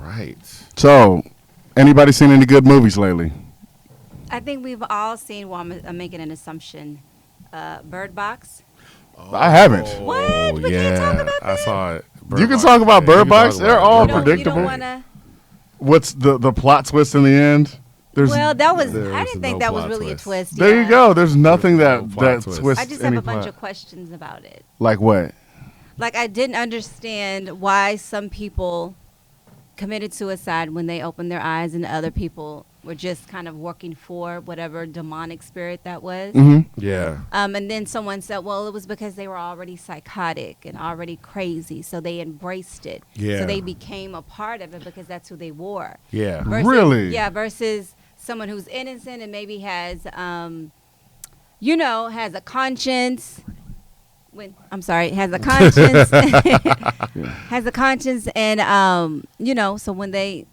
right. So, anybody seen any good movies lately? I think we've all seen. Well, I'm making an assumption. Bird Box. I haven't. What? We can't talk about that? I saw it. You can talk about Bird Box. They're all You predictable. don't wanna. What's the plot twist in the end? Well, that was. There I was didn't think no that was plot really twist. a twist. There yeah. you go. There's nothing There's no that plot twist. twists I just any have a bunch plot. of questions about it. Like what? Like I didn't understand why some people committed suicide when they opened their eyes, and other people were just kind of working for whatever demonic spirit that was. Mm-hmm. Yeah. And then someone said, well, it was because they were already psychotic and already crazy, so they embraced it. Yeah. So they became a part of it because that's who they were. Yeah. Versus, Really? Yeah, versus someone who's innocent and maybe has, has a conscience. Has a conscience. Has a conscience, and, so when they,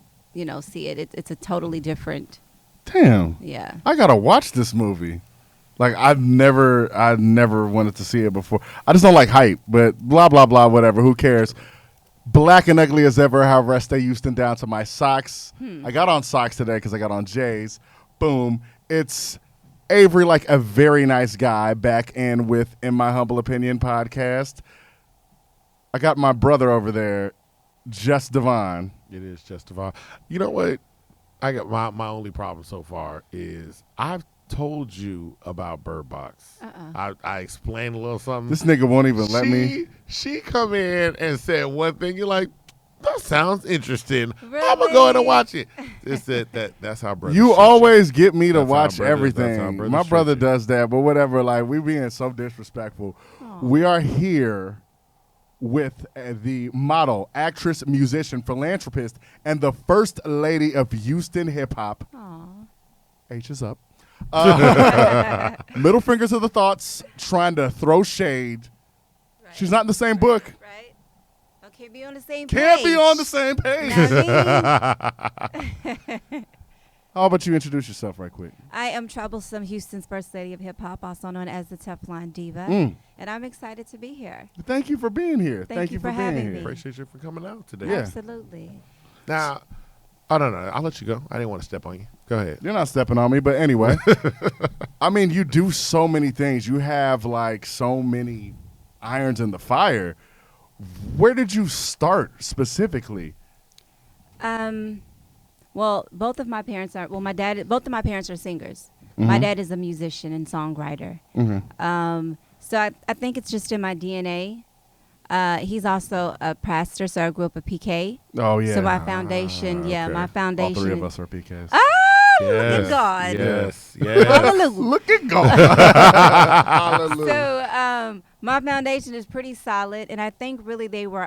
see it, it's a totally different. Damn. Yeah. I gotta watch this movie. Like I never wanted to see it before. I just don't like hype, but blah blah blah, whatever. Who cares? Black and ugly as ever. However, I stay Houston down to my socks. I got on socks today because I got on J's. Boom. It's Avery, like a very nice guy, back in with In My Humble Opinion podcast. I got my brother over there, Just Devon. It is just Devon. You know what? I got my only problem so far is I've told you about Bird Box. I explained a little something. This nigga won't even let me. She come in and said one thing. You're like, that sounds interesting. Really? I'm gonna go ahead and watch it. It's that's how brothers. You stretch always get me to That's how watch brothers- everything. that's how brothers My brother stretch it. does that, but whatever. Like we being so disrespectful. We are here with the model, actress, musician, philanthropist, and the first lady of Houston hip hop. H is up. Middle finger to the thoughts, trying to throw shade. Right. She's not in the same book. Right? Can't be on the same page. Can't be on the same page. I How about you introduce yourself right quick? am TroubleSum, Houston's first lady of hip hop, also known as the Teflon Diva, and I'm excited to be here. Thank you for being here. Thank you for being having here. me. Appreciate you for coming out today. Yeah. Absolutely. Now, I don't know. I'll let you go. I didn't want to step on you. Go ahead. You're not stepping on me, but anyway. I mean, you do so many things. You have like so many irons in the fire. Where did you start specifically? Well, both of my parents are. Well, both of my parents are singers. My dad is a musician and songwriter. So I think it's just in my DNA. He's also a pastor, so I grew up a PK. Oh yeah. So my foundation, okay. my foundation. All three of us are PKs. Look at God. Yes. Hallelujah. Look at God. Hallelujah. So my foundation is pretty solid, and I think really they were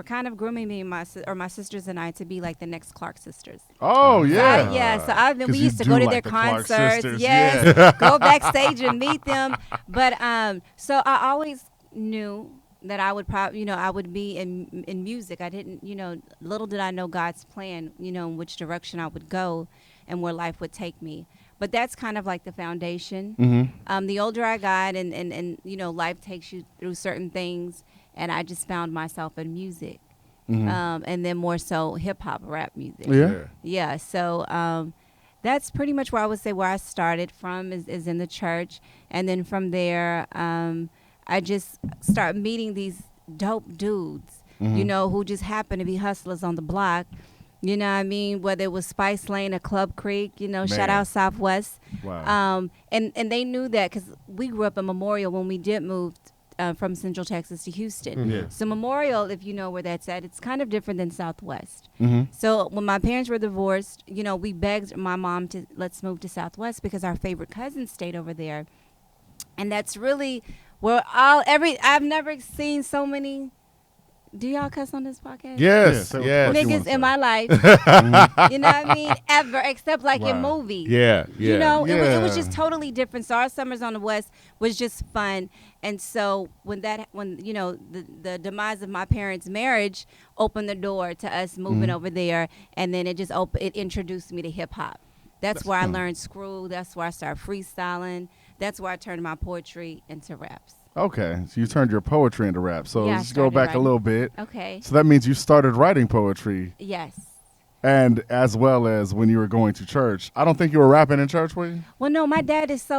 kind of grooming me and my sisters and I to be like the next Clark sisters. Oh yeah. So I've been. 'Cause We you used to do go to like their the Clark concerts. sisters, Yes, yeah. go backstage and meet them. But so I always knew that I would probably, I would be in music. I didn't, little did I know God's plan, in which direction I would go and where life would take me. But that's kind of like the foundation. The older I got and life takes you through certain things, and I just found myself in music. And then more so hip hop, rap music. Yeah. Yeah. So that's pretty much where I would say where I started from is in the church. And then from there, I just start meeting these dope dudes, who just happen to be hustlers on the block. You know what I mean? Whether it was Spice Lane or Club Creek, shout out Southwest. Wow. And they knew that because we grew up in Memorial when we did move from Central Texas to Houston. Yeah. So Memorial, if you know where that's at, it's kind of different than Southwest. So when my parents were divorced, we begged my mom to let's move to Southwest because our favorite cousin stayed over there. And that's really where I've never seen so many. Do y'all cuss on this podcast? Yes. Yeah, Yes. Niggas in my life, you know what I mean? Ever, except like in Wow. movies. Yeah. Yeah. It was just totally different. So our summers on the West was just fun. And so when the demise of my parents' marriage opened the door to us moving over there, and then it introduced me to hip hop. That's where I learned screw. That's where I started freestyling. That's where I turned my poetry into raps. Okay, so you turned your poetry into rap. So Yeah, I let's go started back writing. a little bit. Okay. So that means you started writing poetry. Yes. and as well as when you were going to church. I don't think you were rapping in church, were you? Well, no, my dad is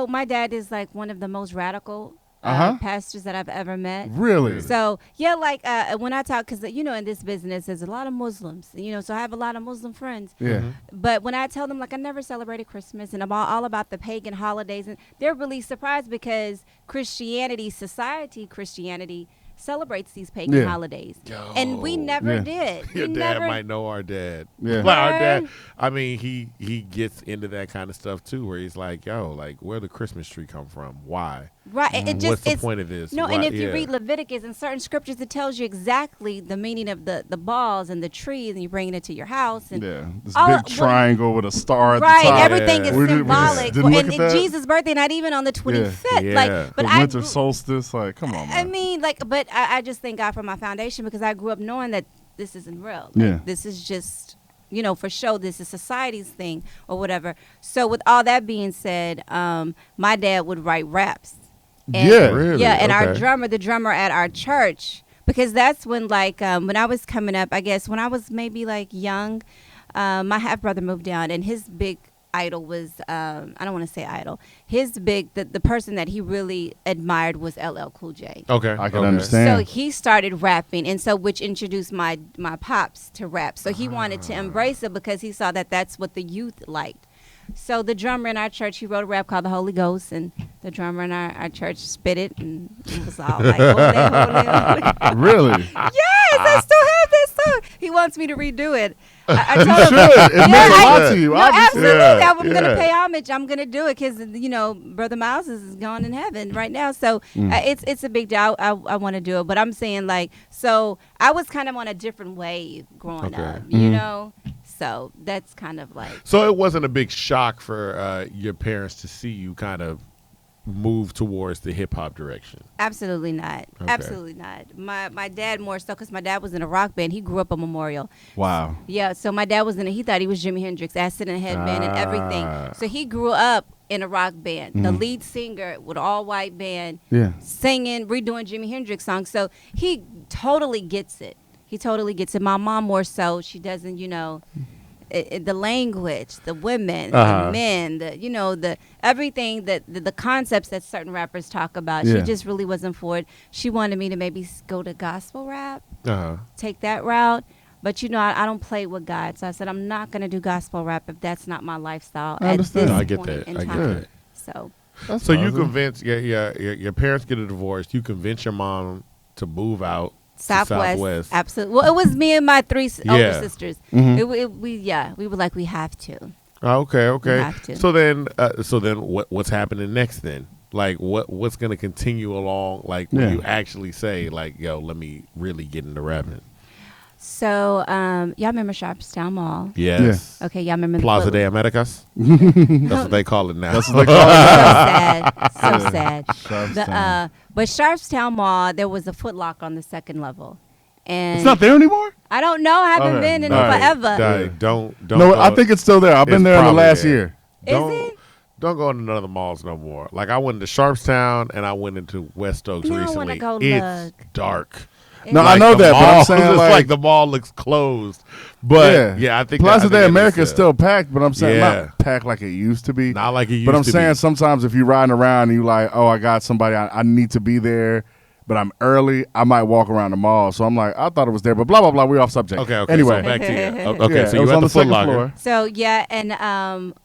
like one of the most radical pastors that I've ever met. Really? So yeah, like when I talk, because in this business there's a lot of Muslims, so I have a lot of Muslim friends. Yeah. But when I tell them like I never celebrated Christmas and I'm all about the pagan holidays, and they're really surprised because Christianity celebrates these pagan holidays, and we never did. Your dad might know our dad. Yeah. Like our dad. I mean, he gets into that kind of stuff too, where he's like, "Yo, like, where the Christmas tree come from? Why? Right? What's the point of this? No, Why? and if you read Leviticus and certain scriptures, it tells you exactly the meaning of the balls and the trees, and you bring it to your house. And this big triangle with a star at the right, top. everything is symbolic. And Jesus' birthday, not even on the 25th. Yeah. Like, but the winter solstice, like, come on, man. I mean, like, but I just thank God for my foundation because I grew up knowing that this isn't real. Like, this is just, for show. This is society's thing or whatever. So with all that being said, my dad would write raps. And, Really? Yeah, and Okay. the drummer at our church, because that's when, like, when I was coming up, I guess, when I was maybe, like, young, my half-brother moved down, and his big idol was, I don't want to say idol, the person that he really admired was LL Cool J. Okay, I can understand. So he started rapping, and so which introduced my pops to rap. So he wanted to embrace it because he saw that that's what the youth liked. So the drummer in our church, he wrote a rap called The Holy Ghost, and the drummer in our church spit it, and it was all like, holy, holy. Really? Yes, I still have that song. He wants me to redo it. I You told him, should. It meant a lot to you, no, obviously. absolutely. I'm Yeah. going to pay homage. I'm going to do it because, Brother Miles is gone in heaven right now. So it's a big deal. I want to do it. But I'm saying, like, so I was kind of on a different wave growing up, So that's kind of like. So it wasn't a big shock for your parents to see you kind of move towards the hip hop direction. Absolutely not. Okay. Absolutely not. My dad more so because my dad was in a rock band. He grew up on Memorial. Wow. Yeah, so my dad was he thought he was Jimi Hendrix, Acid and Headband and everything. So he grew up in a rock band. The lead singer with all white band, singing, redoing Jimi Hendrix songs. So he totally gets it. My mom more so, she doesn't, the language, the women, the men, the everything that the concepts that certain rappers talk about. She just really wasn't for it. She wanted me to maybe go to gospel rap, take that route. But I don't play with God, so I said I'm not going to do gospel rap if that's not my lifestyle. I understand. I get that. I get that. So So you convince your parents get a divorce. You convince your mom to move out. Southwest. Absolutely. Well, it was me and my three older sisters. Mm-hmm. We were like, we have to. Okay. We have to. So then, what's happening next then? Like, what's going to continue along? Like, when you actually say, like, yo, let me really get into rapping. So, y'all remember Sharpstown Mall? Yes. Yeah. Okay, y'all remember Plaza de Americas? That's what they call it now. That's what they call it. So sad. Sharpstown. But Sharpstown Mall, there was a Foot Locker on the second level. And It's not there anymore? I don't know. I haven't been in forever. Don't. No, I think it's still there. I've been there in the last year. Is it? Don't go into none of the malls no more. Like, I went to Sharpstown and I went into West Oaks Now I recently. wanna go It's look. dark. No, Like, I know the that, but mall- I'm saying it's like, like the mall looks closed. But I think Plaza that, I de think America it is still packed, but I'm saying Yeah. not packed like it used to be. not like it used But I'm to saying be. sometimes if you're riding around and you like, oh, I got somebody, I need to be there, but I'm early, I might walk around the mall. So I'm like, I thought it was there, but blah, blah, blah. We're off subject. Okay. Anyway. So back to you. Okay. Yeah, So it was you at on the the Foot second Locker. floor. So yeah, and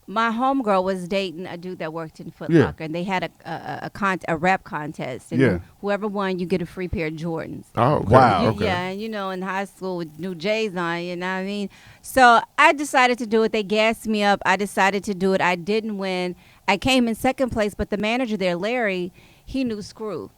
my homegirl was dating a dude that worked in Foot Yeah. Locker, and they had a rap contest, and whoever won, you get a free pair of Jordans. Oh, okay. Wow. Okay. Yeah, and in high school with new J's on, you know what I mean? So I decided to do it. They gassed me up. I decided to do it. I didn't win. I came in second place, but the manager there, Larry, he knew Screw.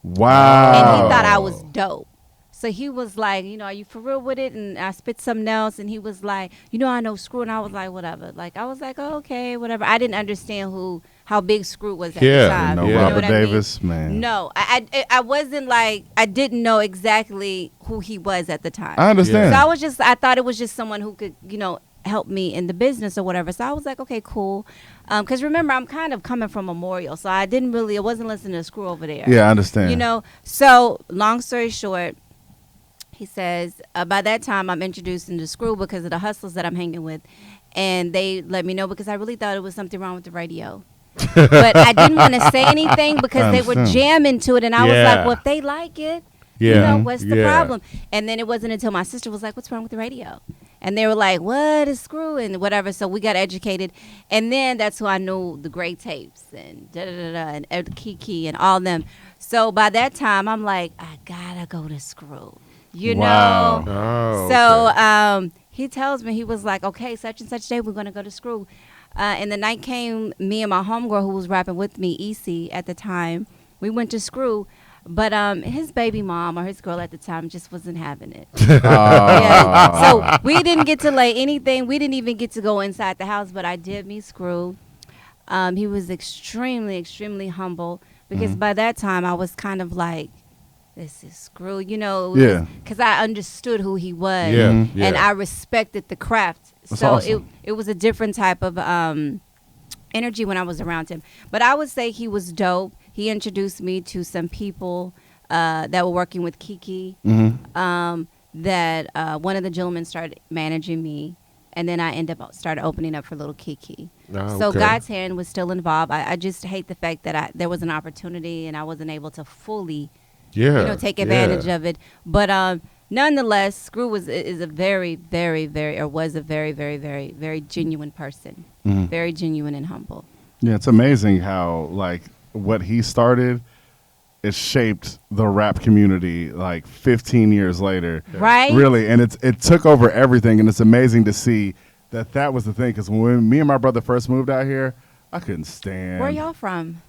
Wow. And he thought I was dope. So he was like, are you for real with it? And I spit something else, and he was like, I know Screw. And I was like, whatever. Like, I was like, oh, okay, whatever. I didn't understand how big Screw was at the time. No, You know Robert what I mean? Davis, man. No, I wasn't like, I didn't know exactly who he was at the time. I understand. So I thought it was just someone who could, help me in the business or whatever. So I was like, okay, cool. Because remember, I'm kind of coming from Memorial, so I wasn't listening to Screw over there. Yeah, I understand. So long story short, he says, by that time I'm introduced into Screw because of the hustlers that I'm hanging with. And they let me know because I really thought it was something wrong with the radio. But I didn't want to say anything because they were jamming to it. And I was like, well, if they like it, you know, what's the problem? And then it wasn't until my sister was like, what's wrong with the radio? And they were like, what is Screw and whatever. So we got educated. And then that's who I knew the Great Tapes and and Kiki and all them. So by that time, I'm like, I got to go to Screw, you know? Oh, so he tells me, he was like, okay, such and such day, we're going to go to Screw. And the night came, me and my homegirl who was rapping with me, EC, at the time, we went to Screw. But his baby mom or his girl at the time just wasn't having it. Yeah. So we didn't get to lay anything. We didn't even get to go inside the house. But I did meet Screw. He was extremely, extremely humble because by that time I was kind of like, this is Screw, you know, because I understood who he was and I respected the craft. That's so awesome. it was a different type of energy when I was around him. But I would say he was dope. He introduced me to some people that were working with Kiki. That one of the gentlemen started managing me, and then I started opening up for little Kiki. So God's hand was still involved. I just hate the fact that there was an opportunity and I wasn't able to fully, take advantage of it. But nonetheless, Screw is a very, very, very, or was a very, very, very, very genuine person. Very genuine and humble. Yeah, it's amazing how like what he started, it shaped the rap community like 15 years later. Right? Really, and it took over everything, and it's amazing to see that was the thing. Because when me and my brother first moved out here, I couldn't stand. Where y'all from?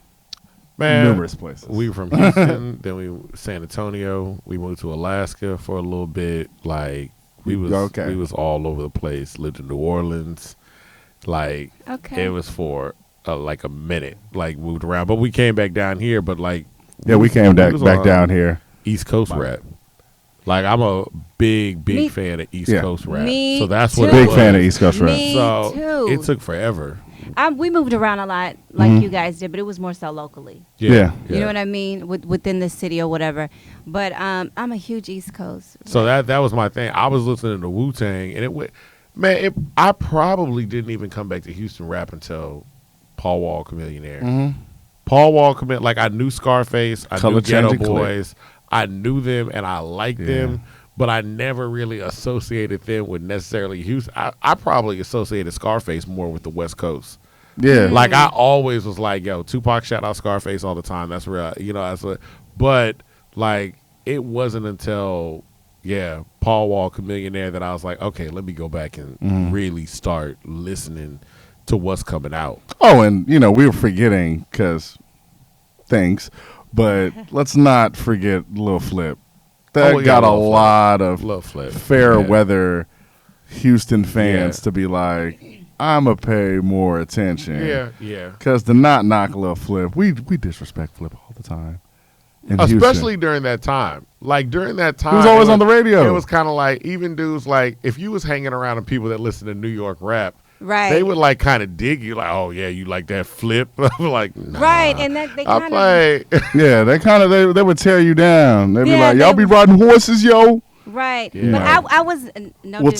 Man, numerous places. We were from Houston, then we San Antonio. We moved to Alaska for a little bit. Like we was all over the place. Lived in New Orleans. Like it was for like a minute. Like moved around, but we came back down here. But like we came back down here. East Coast rap. Like I'm a big fan of East Coast rap. So that's what big fan of East Coast rap. So too. it took forever. We moved around a lot like you guys did, but it was more so locally. Yeah. You know what I mean? Within the city or whatever. But I'm a huge East Coast. So that was my thing. I was listening to Wu-Tang, and it went, man, I probably didn't even come back to Houston rap until Paul Walker Millionaire. Paul Walker, like I knew Scarface, I knew Ghetto Boys, I knew them and I liked them, but I never really associated them with necessarily Houston. I probably associated Scarface more with the West Coast. Yeah. Like I always was like, yo, Tupac shout out Scarface all the time. That's real, but like it wasn't until Paul Walker Millionaire that I was like, okay, let me go back and really start listening to what's coming out. Oh, and we were forgetting because things, but let's not forget Lil Flip. That got a lot of fair weather Houston fans to be like, I'ma pay more attention. Yeah. Because to not knock Lil Flip, we disrespect Flip all the time. Especially during that time. Like during that time, he was always on the radio. It was kind of like even dudes like if you was hanging around with people that listen to New York rap. Right. They would like kind of dig you, like, oh yeah, you like that Flip? I'm like, nah. Right, and that they kind of they kind of they would tear you down. They'd be like, y'all be riding horses, yo. Right, yeah. But I was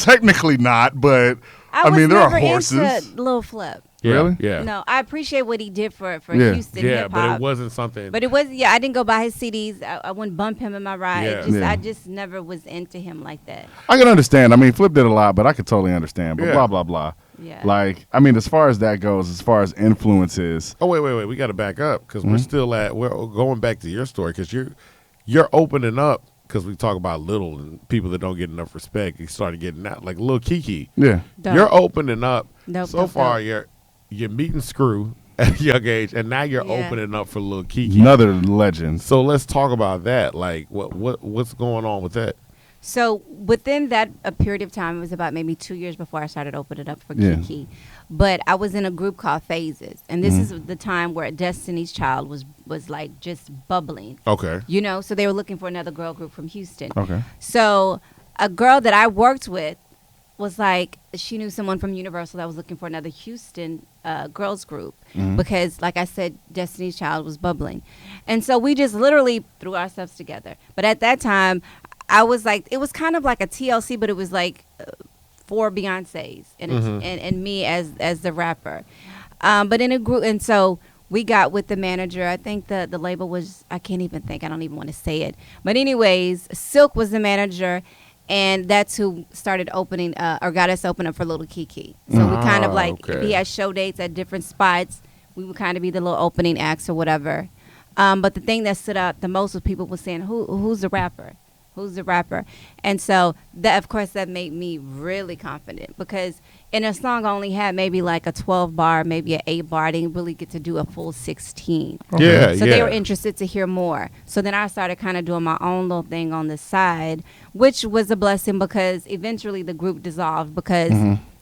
technically not, but I mean there are horses. Into Lil Flip. Yeah, really? Yeah. No, I appreciate what he did for Houston hip hop. But it wasn't something. But it was I didn't go buy his CDs. I wouldn't bump him in my ride. I just never was into him like that. I can understand. I mean, Flip did a lot, but I could totally understand. But blah blah blah. Yeah. Like, I mean, as far as that goes, as far as influences. Oh wait, we got to back up because we're going back to your story because you're opening up because we talk about little and people that don't get enough respect. You started getting out like Lil Kiki. Yeah. Dope. You're opening up. Dope. You're meeting Screw at a young age, and now you're opening up for Lil Kiki. Another legend. So let's talk about that. Like, what's going on with that? So within that a period of time, it was about maybe 2 years before I started opening up for Kiki. But I was in a group called Phases, and this is the time where Destiny's Child was like just bubbling. Okay. So they were looking for another girl group from Houston. Okay. So a girl that I worked with was like, she knew someone from Universal that was looking for another Houston girls group because, like I said, Destiny's Child was bubbling. And so we just literally threw ourselves together. But at that time, I was like, it was kind of like a TLC, but it was like 4 Beyoncés and and me as the rapper. But in a group, and so we got with the manager. I think the label was, I can't even think. I don't even want to say it. But anyways, Silk was the manager, and that's who started opening or got us open up for Little Kiki. So we kind of like, if he had show dates at different spots, we would kind of be the little opening acts or whatever. But the thing that stood out the most was people were saying, who's the rapper? Who's the rapper? And so that, of course, that made me really confident, because in a song I only had maybe like a 12 bar, maybe an 8 bar. I didn't really get to do a full 16. Yeah, so they were interested to hear more. So then I started kind of doing my own little thing on the side, which was a blessing, because eventually the group dissolved, because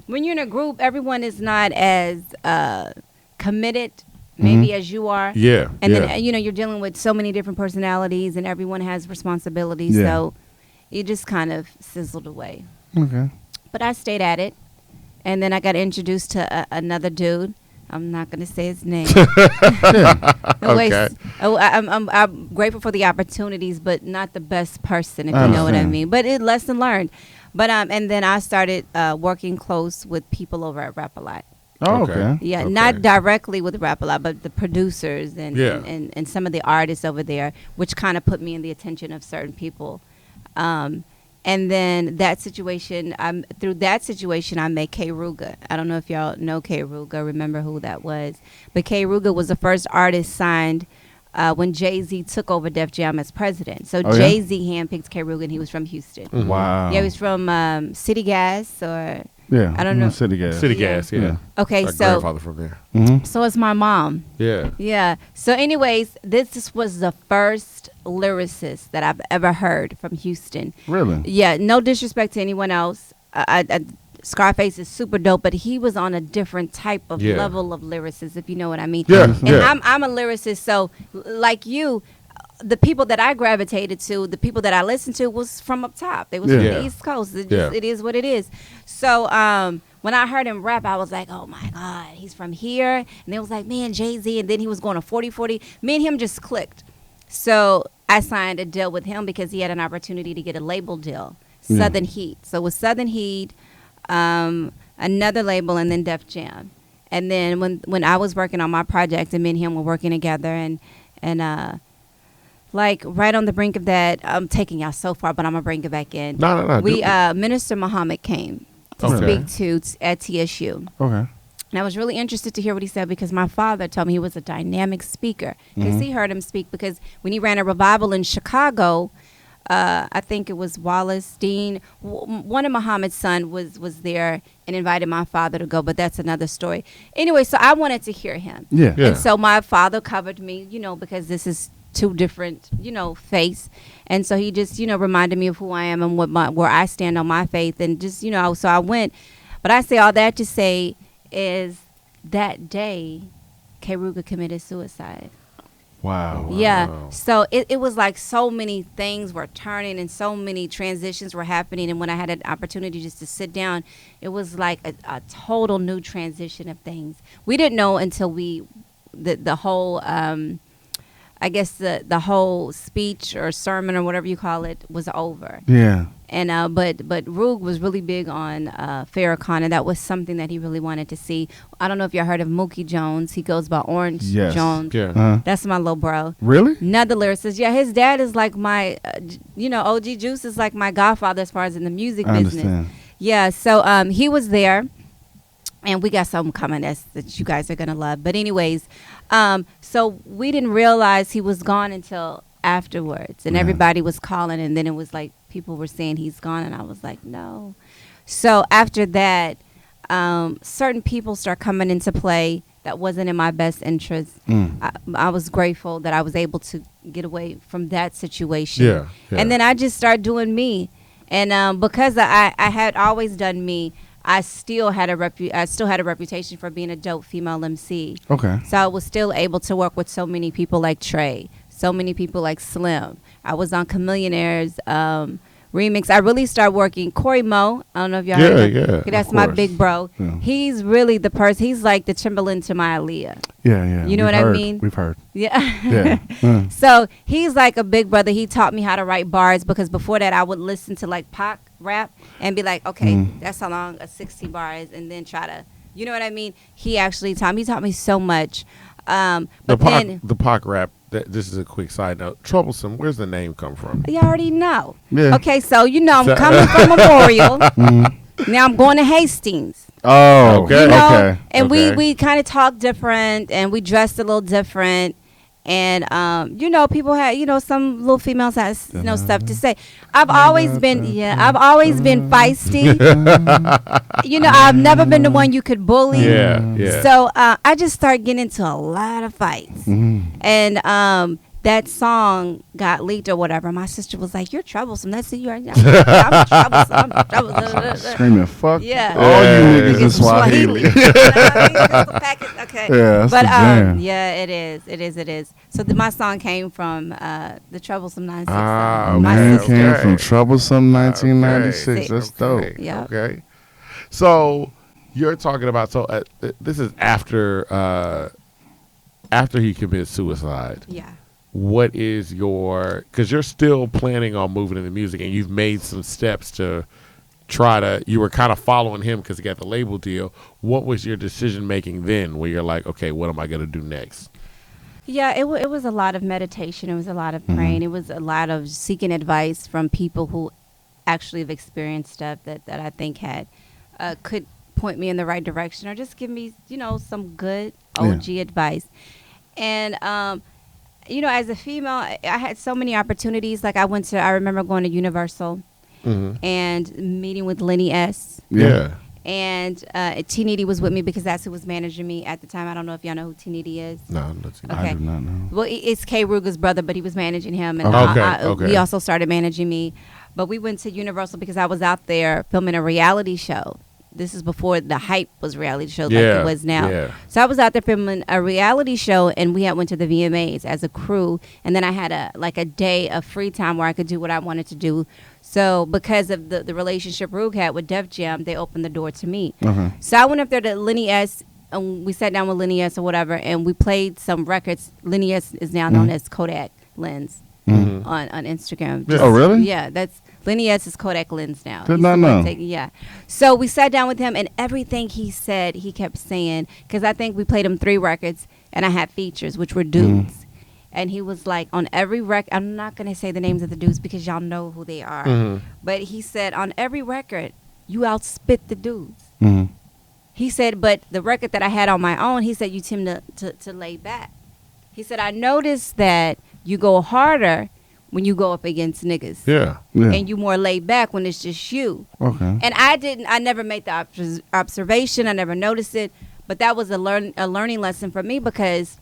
when you're in a group, everyone is not as committed maybe as you are. Yeah. And then, you're dealing with so many different personalities, and everyone has responsibilities. Yeah. So it just kind of sizzled away. Okay. But I stayed at it. And then I got introduced to another dude. I'm not going to say his name. Okay. I'm grateful for the opportunities, but not the best person, if you know what I mean. But lesson learned. But and then I started working close with people over at Rap A Lot. Oh, okay. Yeah, Okay. not directly with Rap A Lot, but the producers and, Yeah. and some of the artists over there, which kind of put me in the attention of certain people. And then that situation, through that situation, I met K. Ruga. I don't know if y'all know K. Ruga, remember who that was. But K. Ruga was the first artist signed when Jay-Z took over Def Jam as president. So Jay-Z handpicked K. Ruga, and he was from Houston. Wow. Yeah, he was from City Gas, or Yeah. I don't know. City Gas. City Gas, yeah. Okay, My so grandfather from there. so is my mom. Yeah. Yeah. So anyways, this was the first lyricist that I've ever heard from Houston. Really? Yeah, no disrespect to anyone else. Scarface is super dope, but he was on a different type of level of lyricist, if you know what I mean. Yeah, And yeah. I'm a lyricist, so like you, the people that I gravitated to, the people that I listened to was from up top. They was from Yeah. the East Coast. It is what it is. So when I heard him rap, I was like, oh my God, he's from here. And it was like, man, Jay-Z. And then he was going to 4040. Me and him just clicked. So I signed a deal with him because he had an opportunity to get a label deal, Southern Heat. So with Southern Heat, another label, and then Def Jam. And then when I was working on my project, and me and him were working together, and like right on the brink of that, I'm taking y'all so far, but I'm gonna bring it back in. No. We Minister Muhammad came to speak to at TSU. Okay. And I was really interested to hear what he said, because my father told me he was a dynamic speaker. Because he heard him speak, because when he ran a revival in Chicago, I think it was Wallace Dean, one of Muhammad's son was there and invited my father to go, but that's another story. Anyway, so I wanted to hear him. Yeah. And so my father covered me, because this is two different, faiths. And so he just, reminded me of who I am and where I stand on my faith. And just, so I went. But I say all that to say is that day, K. Ruga committed suicide. Wow. Yeah. So it was like so many things were turning and so many transitions were happening. And when I had an opportunity just to sit down, it was like a total new transition of things. We didn't know until the whole, I guess the whole speech or sermon or whatever you call it was over. Yeah. And but Rug was really big on Farrakhan, and that was something that he really wanted to see. I don't know if y'all heard of Mookie Jones. He goes by Orange Jones. Yeah. That's my little bro. Really? Another lyricist. Yeah, his dad is like my, OG Juice is like my godfather as far as in the music business. Understand. Yeah, so he was there, and we got something coming that you guys are gonna love. But anyways, so we didn't realize he was gone until afterwards, and everybody was calling, and then it was like people were saying he's gone, and I was like, no. So after that, certain people start coming into play that wasn't in my best interest. I was grateful that I was able to get away from that situation. Yeah. And then I just started doing me, and because I had always done me, I still had a reputation for being a dope female MC. Okay. So I was still able to work with so many people like Trae, so many people like Slim. I was on Chameleonaire's remix. I really started working Corey Mo. I don't know if y'all Yeah, heard him. yeah, That's of my course. big bro. Yeah. He's really the person. He's like the Timberland to my Aaliyah. Yeah. You know We've what I heard. mean? We've heard. Yeah. Yeah. So he's like a big brother. He taught me how to write bars because before that I would listen to like Pac rap and be like, okay, that's how long a 60 bar is, and then try to, you know what I mean? He actually taught me so much. But then The Pac rap. This is a quick side note. TroubleSum. Where's the name come from? you already know. Yeah. Okay, so you know I'm coming from Memorial. Now I'm going to Hastings. Oh. Okay. You know, Okay. and Okay. we kind of talk different, and we dressed a little different, and you know, people had, you know, some little females had, you know, stuff to say. I've always been feisty. You know, I've never been the one you could bully. Yeah. So I just started getting into a lot of fights, and that song got leaked or whatever. My sister was like, "You're troublesome." That's who you are. I'm troublesome. I'm troublesome. Screaming, fuck Yeah. all you niggas Get in some Swahili. You know what I mean? Just the packet. Okay. Yeah, that's But the jam. yeah, it is. So my song came from the Troublesome 96. Ah, My Man okay, sister. came from Troublesome 1996. Okay. That's dope. Okay. Yeah. Okay. So you're talking about this is after he commits suicide. Yeah. What is your, because you're still planning on moving into music and you've made some steps to try to, you were kind of following him because he got the label deal. What was your decision making then where you're like, okay, what am I going to do next? Yeah, it was a lot of meditation. It was a lot of praying. It was a lot of seeking advice from people who actually have experienced stuff that I think had could point me in the right direction or just give me, you know, some good OG advice. And you know, as a female, I had so many opportunities. Like I remember going to Universal and meeting with Lenny S. Yeah. And T Nitty was with me because that's who was managing me at the time. I don't know if y'all know who T Nitty is. No, let's see. Okay. I do not know. Well, it's K. Ruger's brother, but he was managing him. And Okay. he also started managing me. But we went to Universal because I was out there filming a reality show. This is before the hype was reality show like it was now. Yeah. So I was out there filming a reality show, and we had went to the VMAs as a crew. And then I had a day of free time where I could do what I wanted to do. So because of the relationship Rug had with Def Jam, they opened the door to me. So I went up there to Lenny S. And we sat down with Lenny S. or whatever, and we played some records. Lenny S. is now known as Kodak Lens on Instagram. Oh, really? Yeah, that's Lenny S. is Kodak Lens now. Did He's not the one know. yeah. So we sat down with him, and everything he said, he kept saying, because I think we played him 3 records, and I had features, which were dudes. And he was like, on every record, I'm not going to say the names of the dudes because y'all know who they are. But he said, on every record, you outspit the dudes. He said, but the record that I had on my own, he said, you tend to lay back. He said, I noticed that you go harder when you go up against niggas. Yeah. And you more laid back when it's just you. Okay. And I never made the observation. I never noticed it. But that was a learning lesson for me because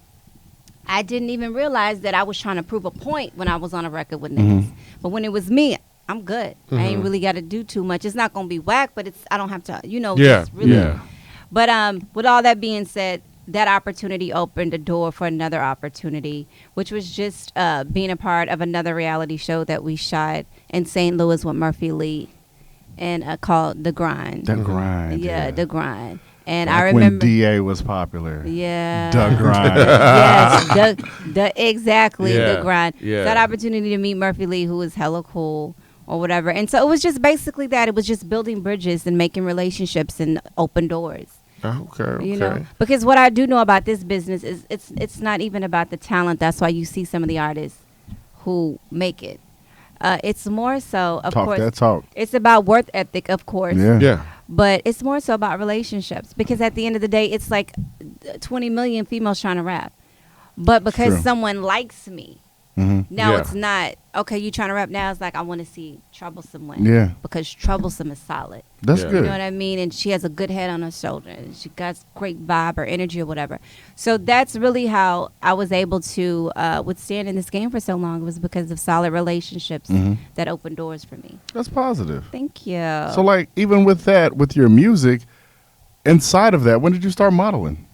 I didn't even realize that I was trying to prove a point when I was on a record with niggas. But when it was me, I'm good. I ain't really got to do too much. It's not going to be whack, but I don't have to, you know, just really. Yeah. But with all that being said, that opportunity opened a door for another opportunity, which was just being a part of another reality show that we shot in St. Louis with Murphy Lee and called The Grind. The Grind. Yeah, The Grind. And Back I remember when DA was popular. Yeah. The Grind. Yes, exactly, Yeah, The Grind. yeah. That opportunity to meet Murphy Lee, who was hella cool or whatever. And so it was just basically that. It was just building bridges and making relationships and open doors. Okay. You know, because what I do know about this business is it's not even about the talent. That's why you see some of the artists who make it. It's more so, of Talk course, that talk. it's about work ethic, of course. Yeah. Yeah. But it's more so about relationships because at the end of the day, it's like 20 million females trying to rap. But because True. someone likes me, Mm-hmm. now Yeah. it's not, okay, you trying to rap now. It's like, I want to see TroubleSum win. Yeah. Because TroubleSum is solid. That's Yeah. good. You know what I mean? And she has a good head on her shoulder. And she got great vibe or energy or whatever. So that's really how I was able to withstand in this game for so long, was because of solid relationships that opened doors for me. That's positive. Thank you. So, like, even with that, with your music, inside of that, when did you start modeling?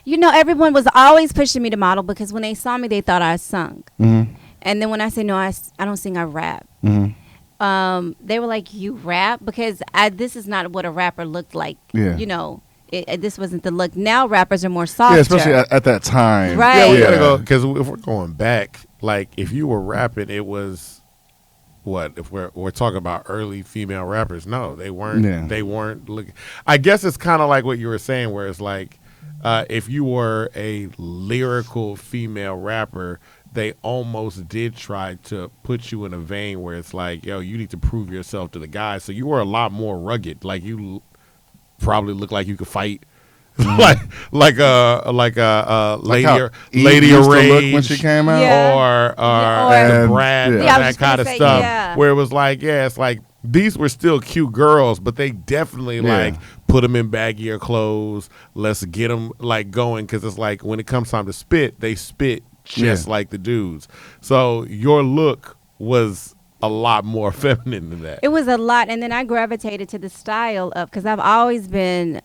You know, everyone was always pushing me to model because when they saw me, they thought I sung. Mm-hmm. And then when I say, no, I don't sing, I rap. Mm-hmm. they were like, "You rap?" Because this is not what a rapper looked like. Yeah. You know, this wasn't the look. Now rappers are more softer. Yeah, especially at that time. Right. Yeah, we Yeah. gotta go because if we're going back, like if you were rapping, it was what? If we're talking about early female rappers, no, they weren't. Yeah. They weren't looking. I guess it's kind of like what you were saying, where it's like if you were a lyrical female rapper, they almost did try to put you in a vein where it's like, yo, you need to prove yourself to the guys. So you were a lot more rugged. Like you probably look like you could fight. like a lady how Eve lady used to of look rage when she came out. Yeah. or And- the Brad, yeah. Yeah, I was that just gonna kind of say, stuff. yeah. Where it was like, yeah, it's like these were still cute girls, but they definitely Yeah. like put them in baggier clothes. Let's get them like going because it's like when it comes time to spit, they spit just Yeah. like the dudes. So your look was a lot more feminine than that. It was a lot, and then I gravitated to the style of, because I've always been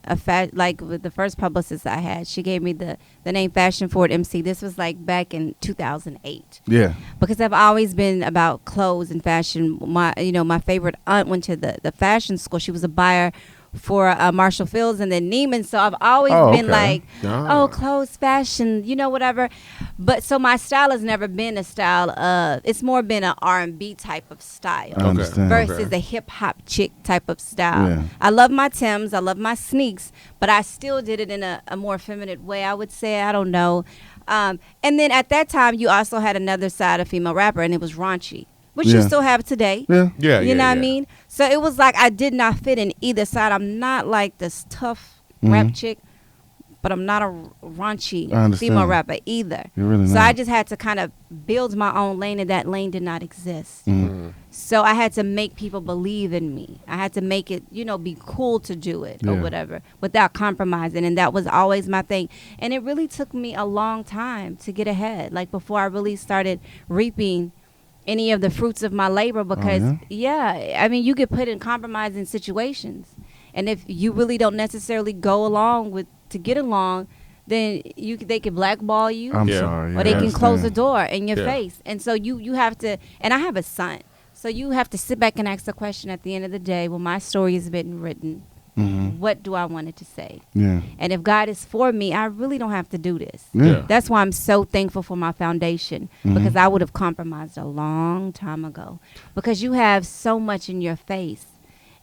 like with the first publicist I had, she gave me the name Fashion Forward MC. This was like back in 2008. Yeah. Because I've always been about clothes and fashion. My favorite aunt went to the fashion school. She was a buyer for Marshall Fields and then Neiman. So I've always been okay. like, Ah. oh, clothes, fashion, whatever. But so my style has never been a style of, it's more been an R&B type of style. I understand. Versus a hip hop chick type of style. Yeah. I love my Timbs, I love my sneaks, but I still did it in a more feminine way, I would say. I don't know. And then at that time, you also had another side of female rapper, and it was raunchy, which you Yeah. still have today. Yeah. Yeah, You know what I yeah. mean? So it was like I did not fit in either side. I'm not like this tough rap chick, but I'm not a raunchy I understand. female rapper either. You're really So not. I just had to kind of build my own lane, and that lane did not exist. Mhm. So I had to make people believe in me. I had to make it, be cool to do it or Yeah. whatever without compromising. And that was always my thing. And it really took me a long time to get ahead, like before I really started reaping any of the fruits of my labor because, I mean, you get put in compromising situations. And if you really don't necessarily go along to get along, then they can blackball you I'm Yeah. sorry. or they I can close the understand. door in your Yeah. face. And so you have to, and I have a son, so you have to sit back and ask the question at the end of the day, when my story has been written, Mhm. what do I want it to say? Yeah. And if God is for me, I really don't have to do this. Yeah. That's why I'm so thankful for my foundation, Mhm. because I would have compromised a long time ago, because you have so much in your face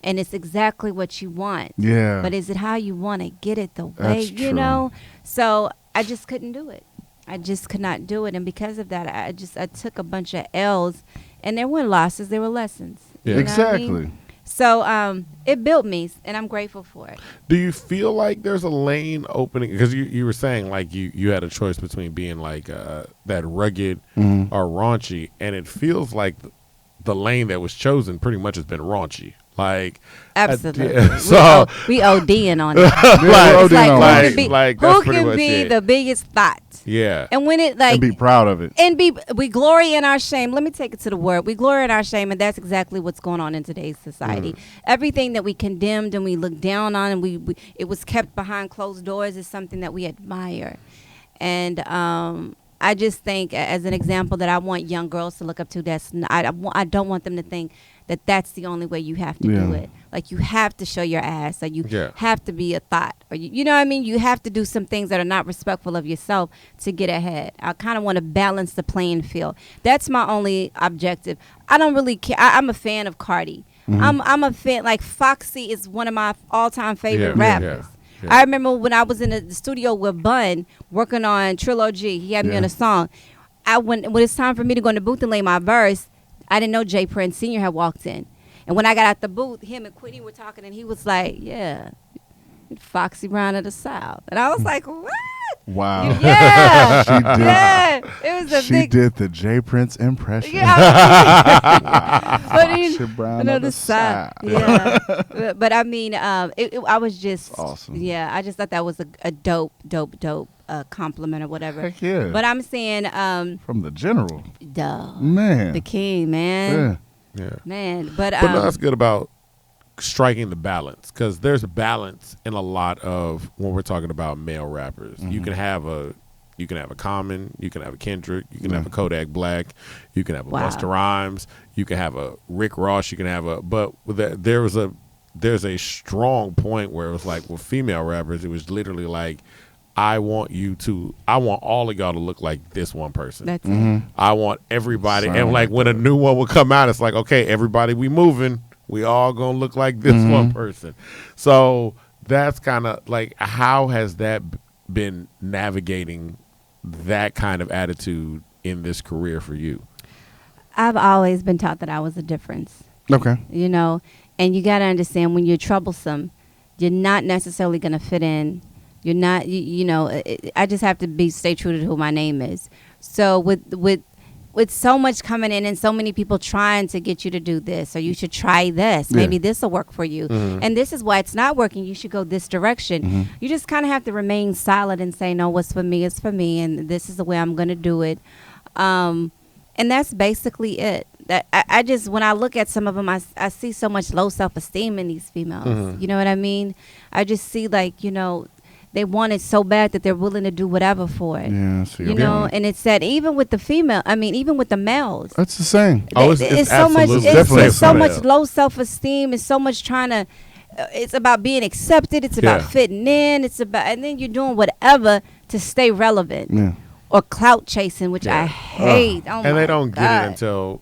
and it's exactly what you want. Yeah. But is it how you want to get it the way, That's you true. know? So I just couldn't do it. I just could not do it. And because of that, I took a bunch of L's, and there weren't losses, there were lessons. Yeah. You know what I mean? Exactly. So it built me, and I'm grateful for it. Do you feel like there's a lane opening? Because you were saying like you had a choice between being like that rugged Mhm. or raunchy, and it feels like the lane that was chosen pretty much has been raunchy. Like Absolutely. yeah, so we ODing on it. Yeah, Like- we're It's like, ODing on who it. can be, like, that's who pretty can much be it. the biggest thought? yeah, And when it And like be proud of it. and we glory in our shame. Let me take it to the word. We glory in our shame, and that's exactly what's going on in today's society. Everything that we condemned and we looked down on, and we it was kept behind closed doors, is something that we admire. And I just think, as an example, that I want young girls to look up to. I don't want them to think that that's the only way you have to do Yeah. it. Like, you have to show your ass, or you Yeah. have to be a thought, or you know what I mean? You have to do some things that are not respectful of yourself to get ahead. I kind of want to balance the playing field. That's my only objective. I don't really care. I'm a fan of Cardi. I'm a fan. Like, Foxy is one of my all-time favorite Yeah, yeah, rappers. yeah. I remember when I was in the studio with Bun working on Trilogy. He had me Yeah. on a song. When it's time for me to go in the booth and lay my verse, I didn't know Jay Prince Sr. had walked in. And when I got out the booth, him and Quitty were talking, and he was like, yeah, Foxy Brown of the South. And I was like, what? Wow. Yeah. She did. Yeah. It was a She big. did the J Prince impression. Yeah. But he- Foxy Brown another of the side. South. Yeah. But I mean, I was just Awesome. Yeah, I just thought that was a dope compliment or whatever. Heck yeah. But I'm saying, From the general. duh, Man. the king, man, yeah. man. But But no, that's good about striking the balance, because there's balance in a lot of when we're talking about male rappers. You can have a You can have a Common, you can have a Kendrick, you can have a Kodak Black, you can have a Busta Rhymes, you can have a Rick Ross, you can have but there's a strong point where it was like with female rappers, it was literally like, I want all of y'all to look like this one person. That's it. I want everybody, and like when a new one would come out, it's like, okay, everybody, we moving, we all gonna look like this one person. So that's kind of like, how has that been navigating that kind of attitude in this career for you? I've always been taught that I was a difference. Okay. You know, and you got to understand, when you're troublesome, you're not necessarily going to fit in. You're not, you know, I just have to stay true to who my name is. So with so much coming in and so many people trying to get you to do this, or you should try this, maybe this will work for you. And this is why it's not working. You should go this direction. You just kind of have to remain solid and say, no, what's for me is for me, and this is the way I'm going to do it. And that's basically it. That I just, when I look at some of them, I see so much low self-esteem in these females. You know what I mean? I just see, like, you know, they want it so bad that they're willing to do whatever for it. Yeah, you know, and it's that even with the female, I mean, even with the males. That's the same. It's so much. It's so much low self-esteem. It's so much trying to. It's about being accepted. It's about fitting in. It's about, and then you're doing whatever to stay relevant. Yeah. Or clout chasing, which I hate. Oh and my they don't God. get it until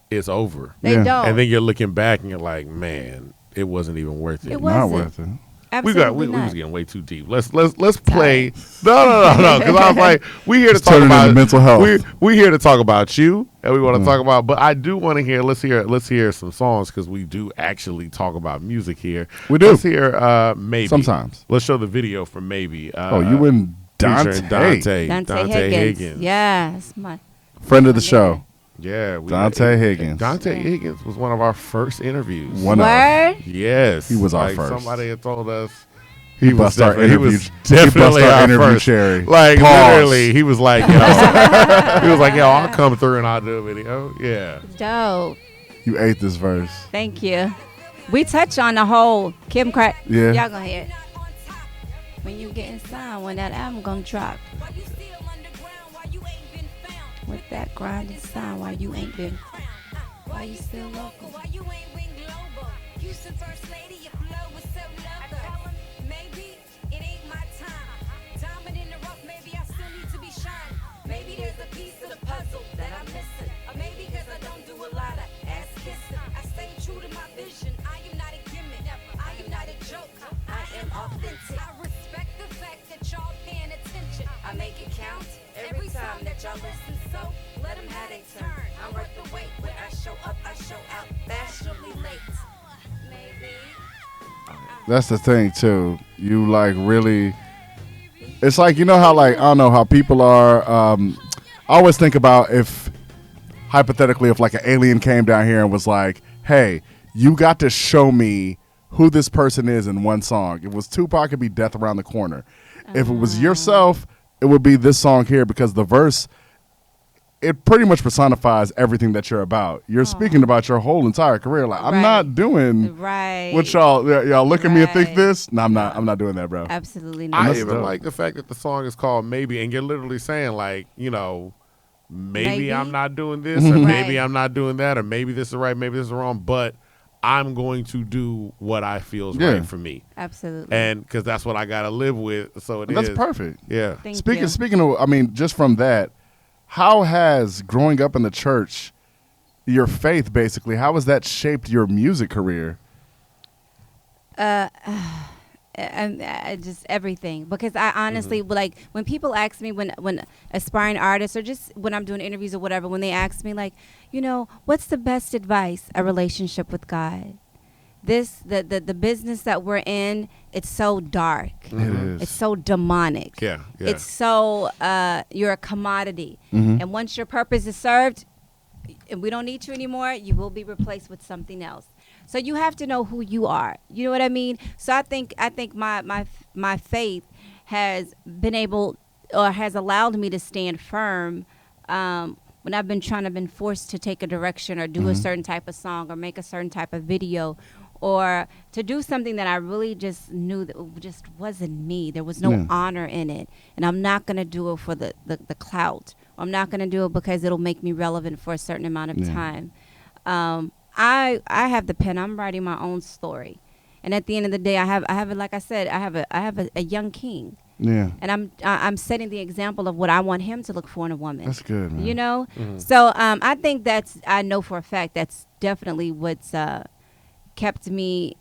it's over. They don't. And then you're looking back and you're like, man, it wasn't even worth it. It wasn't. Not worth it. Absolutely we not. was getting way too deep. Let's play. No. Because I was like, we here to talk about mental health. We here to talk about you, and we want to talk about. But I do want to hear. Let's hear some songs, because we do actually talk about music here. We do. Let's hear Maybe. Sometimes. Let's show the video for Maybe. You and featuring Dante. Dante Higgins. Yeah, that's my Friend of the show. Yeah, Dante Higgins. Dante Higgins was one of our first interviews. Word? Yes, he was our first. Somebody had told us he was definitely our interview first. cherry. Like, Pause. literally, he was like, yo, I'll come through and I'll do a video. Yeah, dope. You ate this verse. Thank you. We touch on the whole Kim Crack. Yeah. Y'all gonna hear it. When you get inside, when that album gonna drop. With that grinding sound, why you ain't been? Why you still local? Why you ain't been global? Houston first lady, your flow was so local. Maybe it ain't my time. Diamond in the rough, maybe I still need to be shined. Maybe there's a piece of the puzzle that I'm missing. Or maybe because I don't do a lot of ass kissing. I stay true to my vision. I am not a gimmick. I am not a joke. I am authentic. I respect the fact that y'all paying attention. I make it count every time that y'all listen. So let them have their turn. I'm worth the wait. When I show up, I show out. Fashionably late. Maybe. That's the thing too. You like really. It's like, you know how, like, I don't know how people are. I always think about, if hypothetically, if like an alien came down here and was like, "Hey, you got to show me who this person is in one song." If it was Tupac, it'd be "Death Around the Corner." If it was yourself, it would be this song here, because the verse, it pretty much personifies everything that you're about. You're speaking about your whole entire career. Like, I'm not doing what y'all look at me and think this. No, I'm not doing that, bro. Absolutely not. I even like the fact that the song is called Maybe, and you're literally saying, like, you know, maybe I'm not doing this, or maybe I'm not doing that, or maybe this is right, maybe this is wrong, but I'm going to do what I feel is right for me. Absolutely. And because that's what I got to live with. So That's perfect. Yeah. Speaking of, I mean, just from that, how has growing up in the church, your faith basically, how has that shaped your music career? Just everything, because I honestly like, when people ask me, when aspiring artists, or just when I'm doing interviews or whatever, when they ask me, like, you know, what's the best advice? A relationship with God. The business that we're in, it's so dark. It is. It's so demonic. Yeah. It's so you're a commodity, and once your purpose is served, and we don't need you anymore, you will be replaced with something else. So you have to know who you are. You know what I mean? So I think my faith has been able, or has allowed me to stand firm when I've been been forced to take a direction, or do a certain type of song, or make a certain type of video, or to do something that I really just knew that just wasn't me. There was no Yeah. honor in it. And I'm not going to do it for the clout. I'm not going to do it because it'll make me relevant for a certain amount of Yeah. time. I have the pen. I'm writing my own story. And at the end of the day, I have like I said, I have a young king. Yeah. And I'm setting the example of what I want him to look for in a woman. That's good, man. You know? So I think I know for a fact that's definitely what's kept me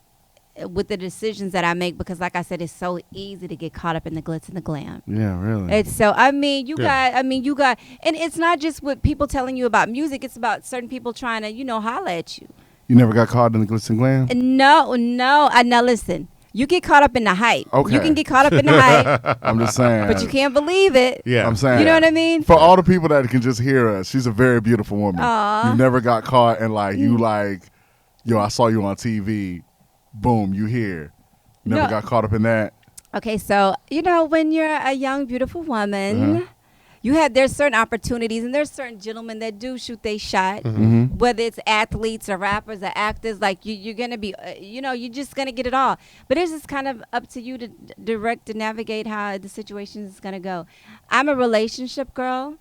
with the decisions that I make, because like I said, it's so easy to get caught up in the glitz and the glam. Yeah, really. It's so, you got, and it's not just with people telling you about music, it's about certain people trying to, holler at you. You never got caught in the glitz and glam? No. Now listen, you get caught up in the hype. Okay. You can get caught up in the hype, I'm just saying. but you can't believe it. Yeah. I'm saying. You know what I mean? For all the people that can just hear us, she's a very beautiful woman. Aw. You never got caught and you yo, I saw you on TV. Boom, you here. Never No. got caught up in that. Okay, so when you're a young, beautiful woman, there's certain opportunities, and there's certain gentlemen that do shoot they shot, whether it's athletes or rappers or actors. Like you're gonna be, you're just gonna get it all. But it's just kind of up to you to direct and navigate how the situation is gonna go. I'm a relationship girl,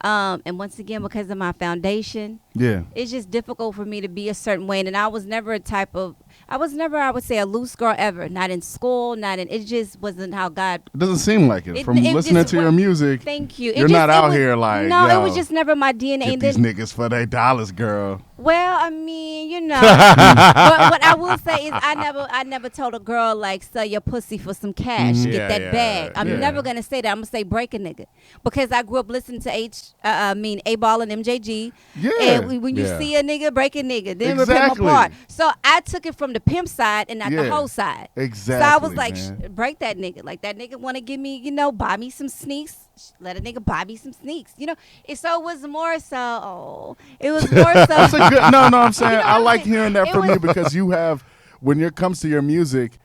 and once again, because of my foundation, Yeah. it's just difficult for me to be a certain way. And I was never I would say, a loose girl ever. Not in school, it just wasn't how God. It doesn't seem like it. From it listening just to your wa- music, Thank you. you're not out here like, No, yo, it was just never my DNA. get And these then, niggas for their dollars, girl. well, I mean, but what I will say is I never told a girl like sell your pussy for some cash, Yeah, get that yeah, bag. I'm yeah. never gonna say that. I'm gonna say break a nigga, because I grew up listening to A-Ball and MJG. Yeah. And when you Yeah. see a nigga, break a nigga, then rip him Exactly. apart. So I took it from the pimp side and not the Yeah. hoe side. Exactly. So I was like, man. break that nigga. Like that nigga want to give me, buy me some sneaks. Let a nigga buy me some sneaks. So it was more so. It was more so. That's a good. No, I'm saying You know I what like I'm saying? hearing that It from was- you, because you have, when it comes to your music,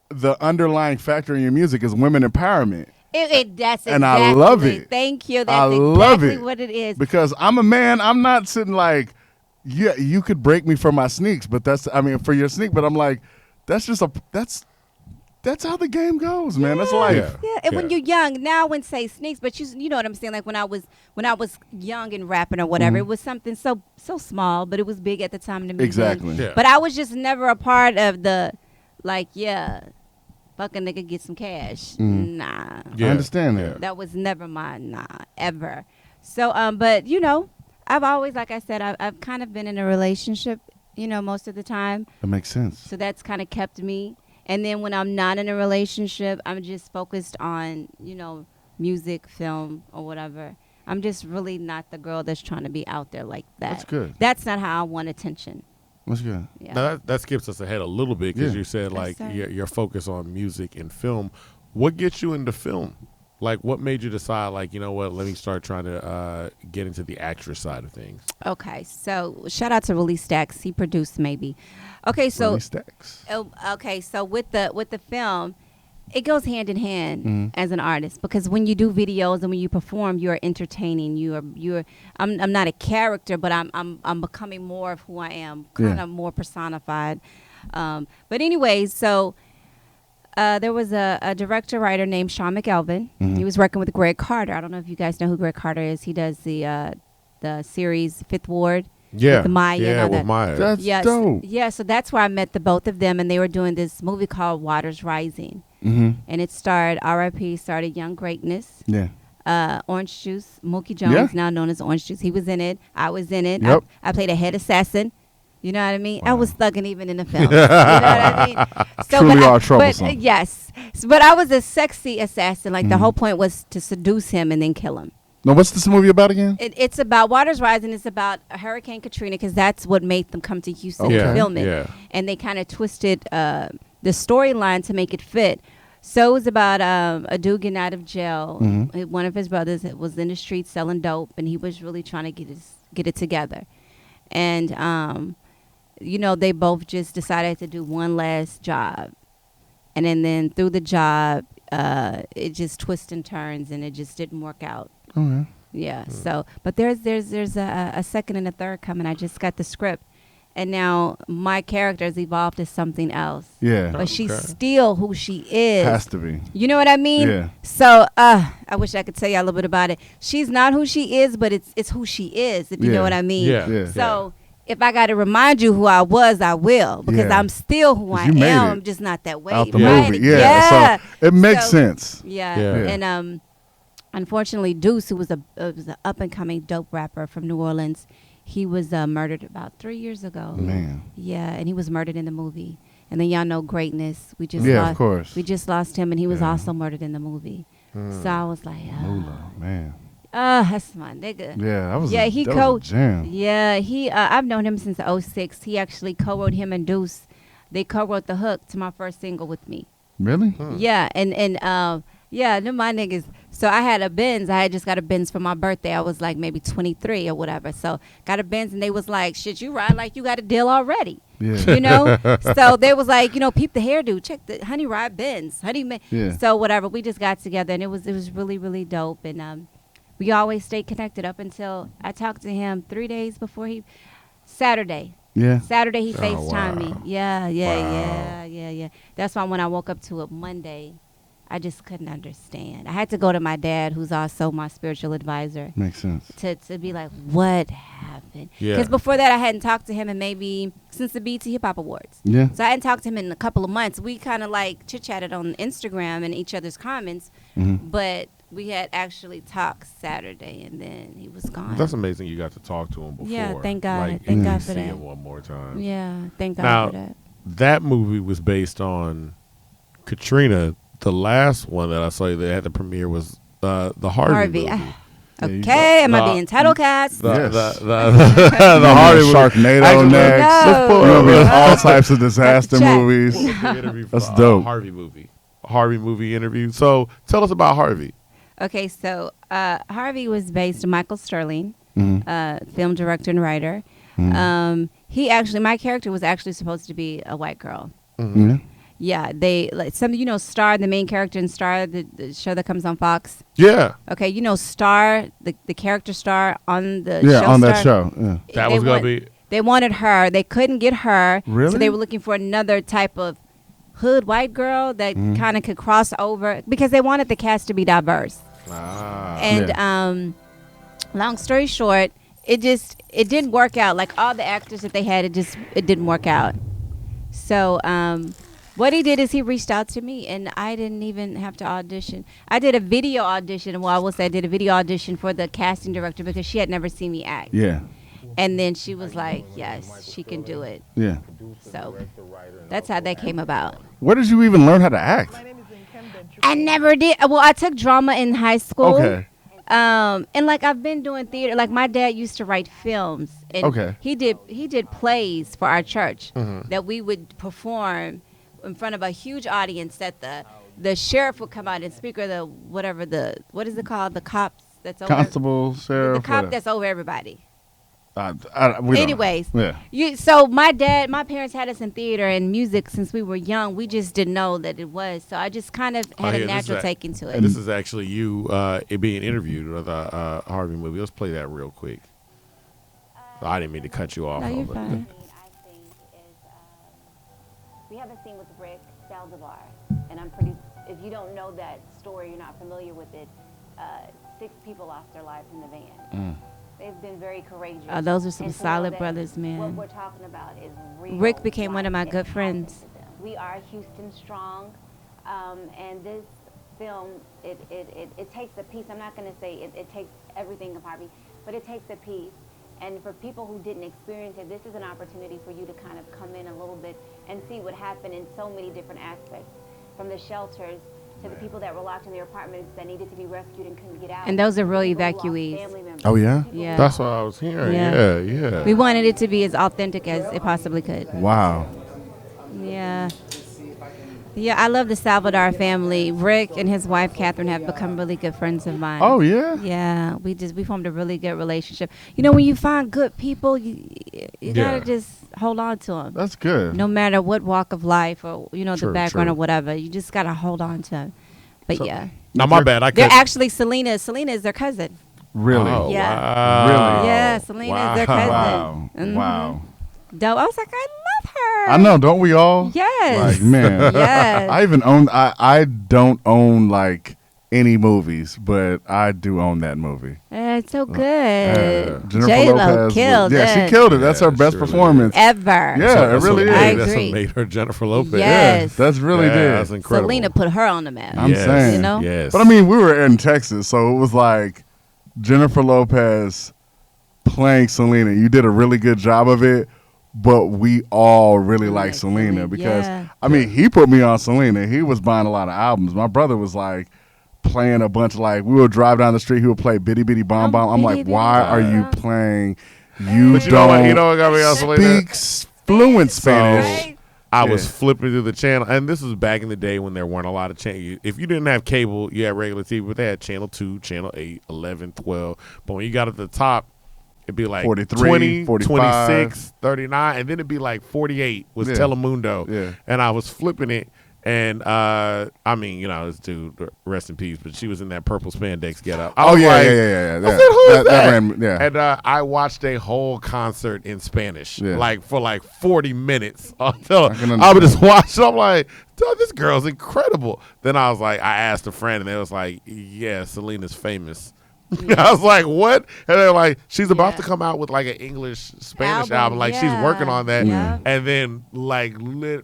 the underlying factor in your music is women empowerment. That's exactly. And I love it. Thank you. That's I exactly love it. what it is. Because I'm a man. I'm not sitting like, yeah, you could break me for my sneaks, but for your sneak. But I'm like, that's how the game goes, man. That's life. Yeah, and when you're young, now I wouldn't say sneaks, but you know what I'm saying. Like when I was young and rapping or whatever, it was something so small, but it was big at the time to me. Exactly. Yeah. But I was just never a part of the, fuck a nigga, get some cash. Nah, I understand that. that was never mine. Nah, ever. So, but I've always, like I said, I've kind of been in a relationship, most of the time. That makes sense. So that's kind of kept me. And then when I'm not in a relationship, I'm just focused on, music, film, or whatever. I'm just really not the girl that's trying to be out there like that. That's good. That's not how I want attention. That's good. Yeah. Now that skips us ahead a little bit, because Yeah. you said Yes, sir. your focus on music and film. What gets you into film? Like, what made you decide, like, you know what, let me start trying to get into the actress side of things? Okay, so shout out to Willie Stacks. He produced maybe. Okay, so Really stacks. so with the film, it goes hand in hand as an artist, because when you do videos and when you perform, you're entertaining. I'm not a character, but I'm becoming more of who I am, kind of more personified. But anyways, so there was a director writer named Sean McElvin. He was working with Greg Carter. I don't know if you guys know who Greg Carter is. He does the series Fifth Ward. Yeah, With Maya and all with that. Maya. That's dope. Yeah, so that's where I met the both of them, and they were doing this movie called Waters Rising. Mm-hmm. And it starred R.I.P. started Young Greatness. Yeah. Orange Juice, Mookie Jones, Yeah. now known as Orange Juice. He was in it. I was in it. Yep. I played a head assassin. You know what I mean? I was thugging even in the film. You know what I mean? Truly are but, troublesome. yes. But I was a sexy assassin. Like the whole point was to seduce him and then kill him. Now, what's this movie about again? It's about Waters Rising. It's about Hurricane Katrina, because that's what made them come to Houston to film it. Yeah. And they kind of twisted the storyline to make it fit. So it was about a dude getting out of jail. One of his brothers was in the streets selling dope, and he was really trying to get it together. And they both just decided to do one last job, and then through the job, it just twists and turns, and it just didn't work out. Okay. Yeah. So, but there's a second and a third coming. I just got the script, and now my character has evolved to something else. Yeah. But she's Okay. still who she is. Has to be. You know what I mean? Yeah. So I wish I could tell you a little bit about it. She's not who she is, but it's who she is, if you Yeah. know what I mean. Yeah. Yeah. So if I got to remind you who I was, I will, because Yeah. I'm still who 'Cause I you made am. it I'm just not that way. Out the right? movie. Yeah. So it makes So- sense. Yeah. Yeah. Yeah. And unfortunately, Deuce, who was an up and coming dope rapper from New Orleans, he was murdered about 3 years ago. Man. Yeah, and he was murdered in the movie. And then y'all know Greatness. We just Yeah, lost, of course. We just lost him, and he was Yeah. also murdered in the movie. So I was like, Moolah, man. that's my nigga. Yeah, that was Yeah, a, he that was a jam. Yeah, he. I've known him since '06. He actually co-wrote him and Deuce. They co-wrote the hook to my first single with me. Really? Yeah, and yeah, them my niggas. So I had a Benz. I had just got a Benz for my birthday. I was like maybe 23 or whatever. So got a Benz, and they was like, "Shit, you ride like you got a deal already." Yeah. You know. So they was like, peep the hairdo, check the honey ride Benz, Yeah. So whatever, we just got together, and it was really really dope, and we always stayed connected up until I talked to him 3 days before Saturday. Yeah. Saturday he Oh, FaceTimed wow. me. Yeah. Wow. That's why when I woke up to it Monday, I just couldn't understand. I had to go to my dad, who's also my spiritual advisor, Makes sense. to be like, what happened? Yeah. Because before that, I hadn't talked to him in maybe since the BET Hip Hop Awards. Yeah. So I hadn't talked to him in a couple of months. We kind of like chit-chatted on Instagram and each other's comments, Mhm. but we had actually talked Saturday, and then he was gone. That's amazing. You got to talk to him before. Yeah, thank God. Like, Thank you God can for see that. him one more time. Yeah, thank God Now, for that. that movie was based on Katrina. The last one that I saw you that had the premiere was the Harvey movie. Yeah, you Okay, am I the- being title cast? The, Yes. the Harvey movie. Sharknado Actually, next. No. We're gonna be in all types of disaster check. movies. Interview That's for, dope. Harvey movie interview. So tell us about Harvey. Okay, so Harvey was based on Michael Sterling, Mhm. film director and writer. He actually, my character was actually supposed to be a white girl. Yeah. Yeah, they like some Star, the main character in Star, the show that comes on Fox. Yeah, Okay, Star, the character Star on the Yeah, show. on that Star? show. Yeah. that They was gonna want- be. They wanted her. They couldn't get her. So Really? they were looking for another type of hood white girl that kind of could cross over because they wanted the cast to be diverse. And long story short, it didn't work out. Like all the actors that they had, it didn't work out. So what he did is he reached out to me, and I didn't even have to audition. I did a video audition. Well, I will say I did a video audition for the casting director because she had never seen me act. Yeah. And then she was like, yes, she can do it. Yeah. So that's how that came about. Where did you even learn how to act? I never did. Well, I took drama in high school. Okay. And like I've been doing theater. Like my dad used to write films. And Okay. He did plays for our church that we would perform in front of a huge audience. That the sheriff would come out and speak, or what is it called? The cops that's over. Constable, sheriff. The cop whatever. that's over everybody. We don't- Anyways, Yeah. So my parents had us in theater and music since we were young. We just didn't know that it was. So I just kind of had Oh, yeah, a this is natural a- take into it. And this is actually you it being interviewed with the Harvey movie. Let's play that real quick. I didn't mean to cut you off. No, you're but- fine. I think is we have a scene with Rick Saldivar, and if you don't know that story, you're not familiar with it. 6 people lost their lives in the van. They've been very courageous. Oh, those are some And to know solid that brothers, man. What we're talking about is real. Rick became one of my life good that friends. happened to them. We are Houston strong, and this film it takes a piece. I'm not going to say it takes everything of Harvey, but it takes a piece. And for people who didn't experience it, this is an opportunity for you to kind of come in a little bit and see what happened in so many different aspects, from the shelters to the people that were locked in their apartments that needed to be rescued and couldn't get out. And those are real People who lost evacuees. family members, Oh, yeah? people who Yeah. That's what I was hearing. Yeah. Yeah. We wanted it to be as authentic as it possibly could. Wow. Yeah. Yeah, I love the Salvador family. Rick and his wife Catherine have become really good friends of mine. Oh, yeah? Yeah, we formed a really good relationship. When you find good people, you Yeah. gotta just hold on to them. That's good. No matter what walk of life or the True, background true. or whatever, you just gotta hold on to them. But yeah, Now, my bad. I they're cut. actually Selena. Selena is their cousin. Really? Oh, Yeah. wow. Really? Yeah, Selena is their cousin. Wow. Mhm. Wow. dope. I was like, I love her. I know, don't we all? Yes. Like, man. Yes. I even own. I don't own like any movies, but I do own that movie. It's so good. Jennifer J-Lo Lopez. killed Yeah, it. she killed it. That's Yeah, her best she really performance. Ever. Yeah, That's it really what is. I That's what agree. made her Jennifer Lopez. Yes. That's really Yeah, did. that's incredible. Selena put her on the map. I'm Yes, saying. You know? Yes. But I mean, we were in Texas, so it was like Jennifer Lopez playing Selena. You did a really good job of it, but we all really like Selena because, yeah. I mean, he put me on Selena. He was buying a lot of albums. My brother was like playing a bunch of like, we would drive down the street, he would play Bitty Bitty Bomb Bomb. I'm like, Bitty why Bitty are Bomb you Bomb. playing? But You you know what? don't You know what got me on Selena? speak fluent Spanish. Right? I Yeah. was flipping through the channel, and this was back in the day when there weren't a lot of channels. If you didn't have cable, you had regular TV, but they had channel 2, channel 8, 11, 12. But when you got at the top, it'd be like 43, 20, 45. 26, 39, and then it'd be like 48 was Yeah. Telemundo. Yeah. And I was flipping it, and I mean, you know, this dude, rest in peace, but she was in that purple spandex getup. I Oh was yeah, like, yeah. I said, who is that? ran, yeah. And I watched a whole concert in Spanish, Yeah. like for like 40 minutes. Until can I would just watch it. I'm like, "Dude, this girl's incredible." Then I was like, I asked a friend, and they was like, "Yeah, Selena's famous." I was like, "What?" And they're like, "She's about Yeah. to come out with like an English Spanish Album, album. Like she's working on that." yeah. And then like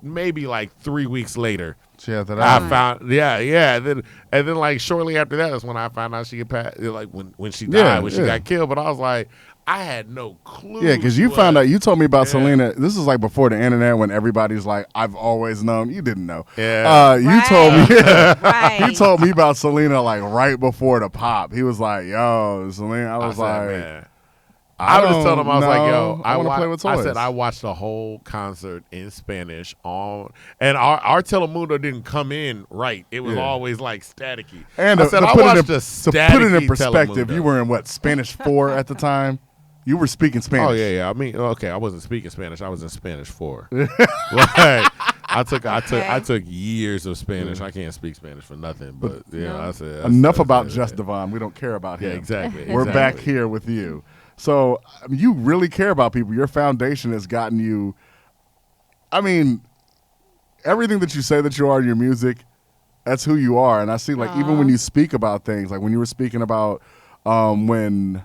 maybe like 3 weeks later, She had that I album. found and then like shortly after that is when I found out she had passed, like when she died, Yeah, when she yeah. got killed. But I was like, I had no clue. Yeah, because you she found was. out. You told me about Yeah. Selena. This is like before the internet, when everybody's like, "I've always known." You didn't know. Yeah. You told me. Right. He told me about Selena like right before the pop. He was like, "Yo, Selena." I I was said, like, man. I was just telling him, I was like, yo, I want to play with toys. I said, I watched the whole concert in Spanish and our Telemundo didn't come in right. It was Yeah. always like staticky. And I to, said, to I put watched it in, the to put it in staticky perspective, Telemundo. you were in what, Spanish 4 at the time? You were speaking Spanish. Oh yeah. I mean, okay, I wasn't speaking Spanish. I was in Spanish 4. Like, I took years of Spanish. I can't speak Spanish for nothing. But yeah, No. I said Enough I about said, Just Devon. We don't care about Yeah, him. exactly. We're exactly. back here with you. So you really care about people. Your foundation has gotten you. I mean, everything that you say that you are in your music, that's who you are. And I see, like, even when you speak about things, like when you were speaking about when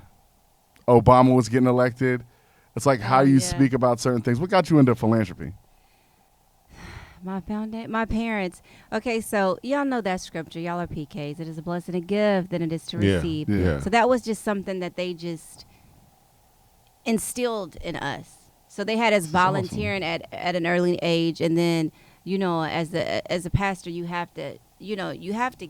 Obama was getting elected, it's like how you yeah. speak about certain things. What got you into philanthropy? My parents. Okay, so y'all know that scripture. Y'all are PKs. It is a blessing to give than it is to Yeah, receive. yeah. So that was just something that they just instilled in us. So they had us volunteering at an early age, and then as a pastor, you have to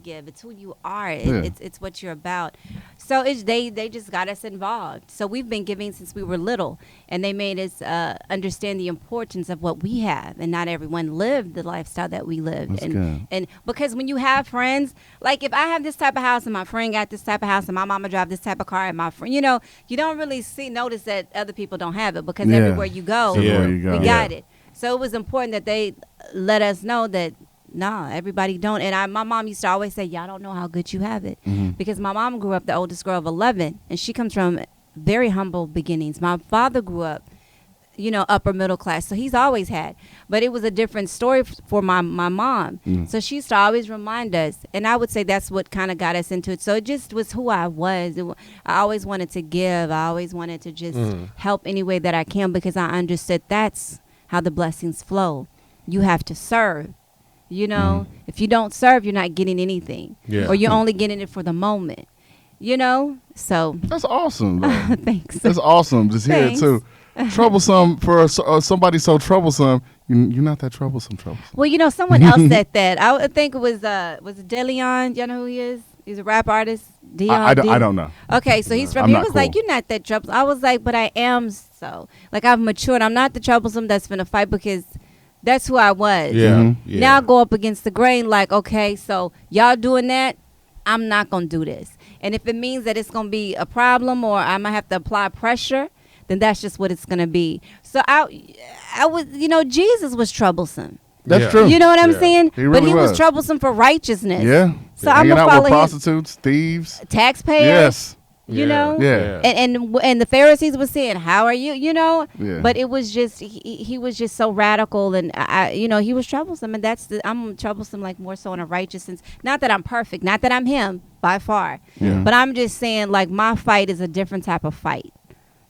give. It's who you are. It's what you're about. So they just got us involved. So we've been giving since we were little, and they made us understand the importance of what we have, and not everyone lived the lifestyle that we lived. That's good. And because when you have friends, like if I have this type of house and my friend got this type of house and my mama drive this type of car and my friend, you don't really notice that other people don't have it because Yeah. everywhere you go, Everywhere you go. we got it. So it was important that they let us know that everybody don't. And my mom used to always say, y'all don't know how good you have it. Because my mom grew up the oldest girl of 11, and she comes from very humble beginnings. My father grew up, upper middle class, so he's always had. But it was a different story for my mom. So she used to always remind us, and I would say that's what kind of got us into it. So it just was who I was. I always wanted to give. I always wanted to just help any way that I can, because I understood that's how the blessings flow. You have to serve. If you don't serve, you're not getting anything. Yeah. Or you're only getting it for the moment. So That's awesome, though. thanks. That's awesome. Just hear it, Thanks. too. Troublesome for somebody so troublesome. You're not that troublesome. Well, someone else said that. I think it was it DeLeon? You know who he is? He's a rap artist. Dion. I don't know. Okay, so he's from. I'm He not was like, cool. "You're not that troublesome." I was like, "But I am so. Like I've matured. I'm not the troublesome that's finna fight, because that's who I was. Yeah. Yeah. Now I go up against the grain. Like, okay, so y'all doing that, I'm not gonna do this. And if it means that it's gonna be a problem or I might have to apply pressure, then that's just what it's gonna be. So I was, Jesus was troublesome. That's Yeah. true. You know what I'm Yeah. saying? He really but he was was. troublesome for righteousness. Yeah. So I'm Hanging gonna out follow with him. prostitutes, thieves. Taxpayers. Yes. You Yeah. know, Yeah. and the Pharisees were saying, "How are you?" You know, Yeah. but it was just he was just so radical, and he was troublesome, and I'm troublesome like more so in a righteous sense. Not that I'm perfect, not that I'm him by far, Yeah. but I'm just saying like my fight is a different type of fight.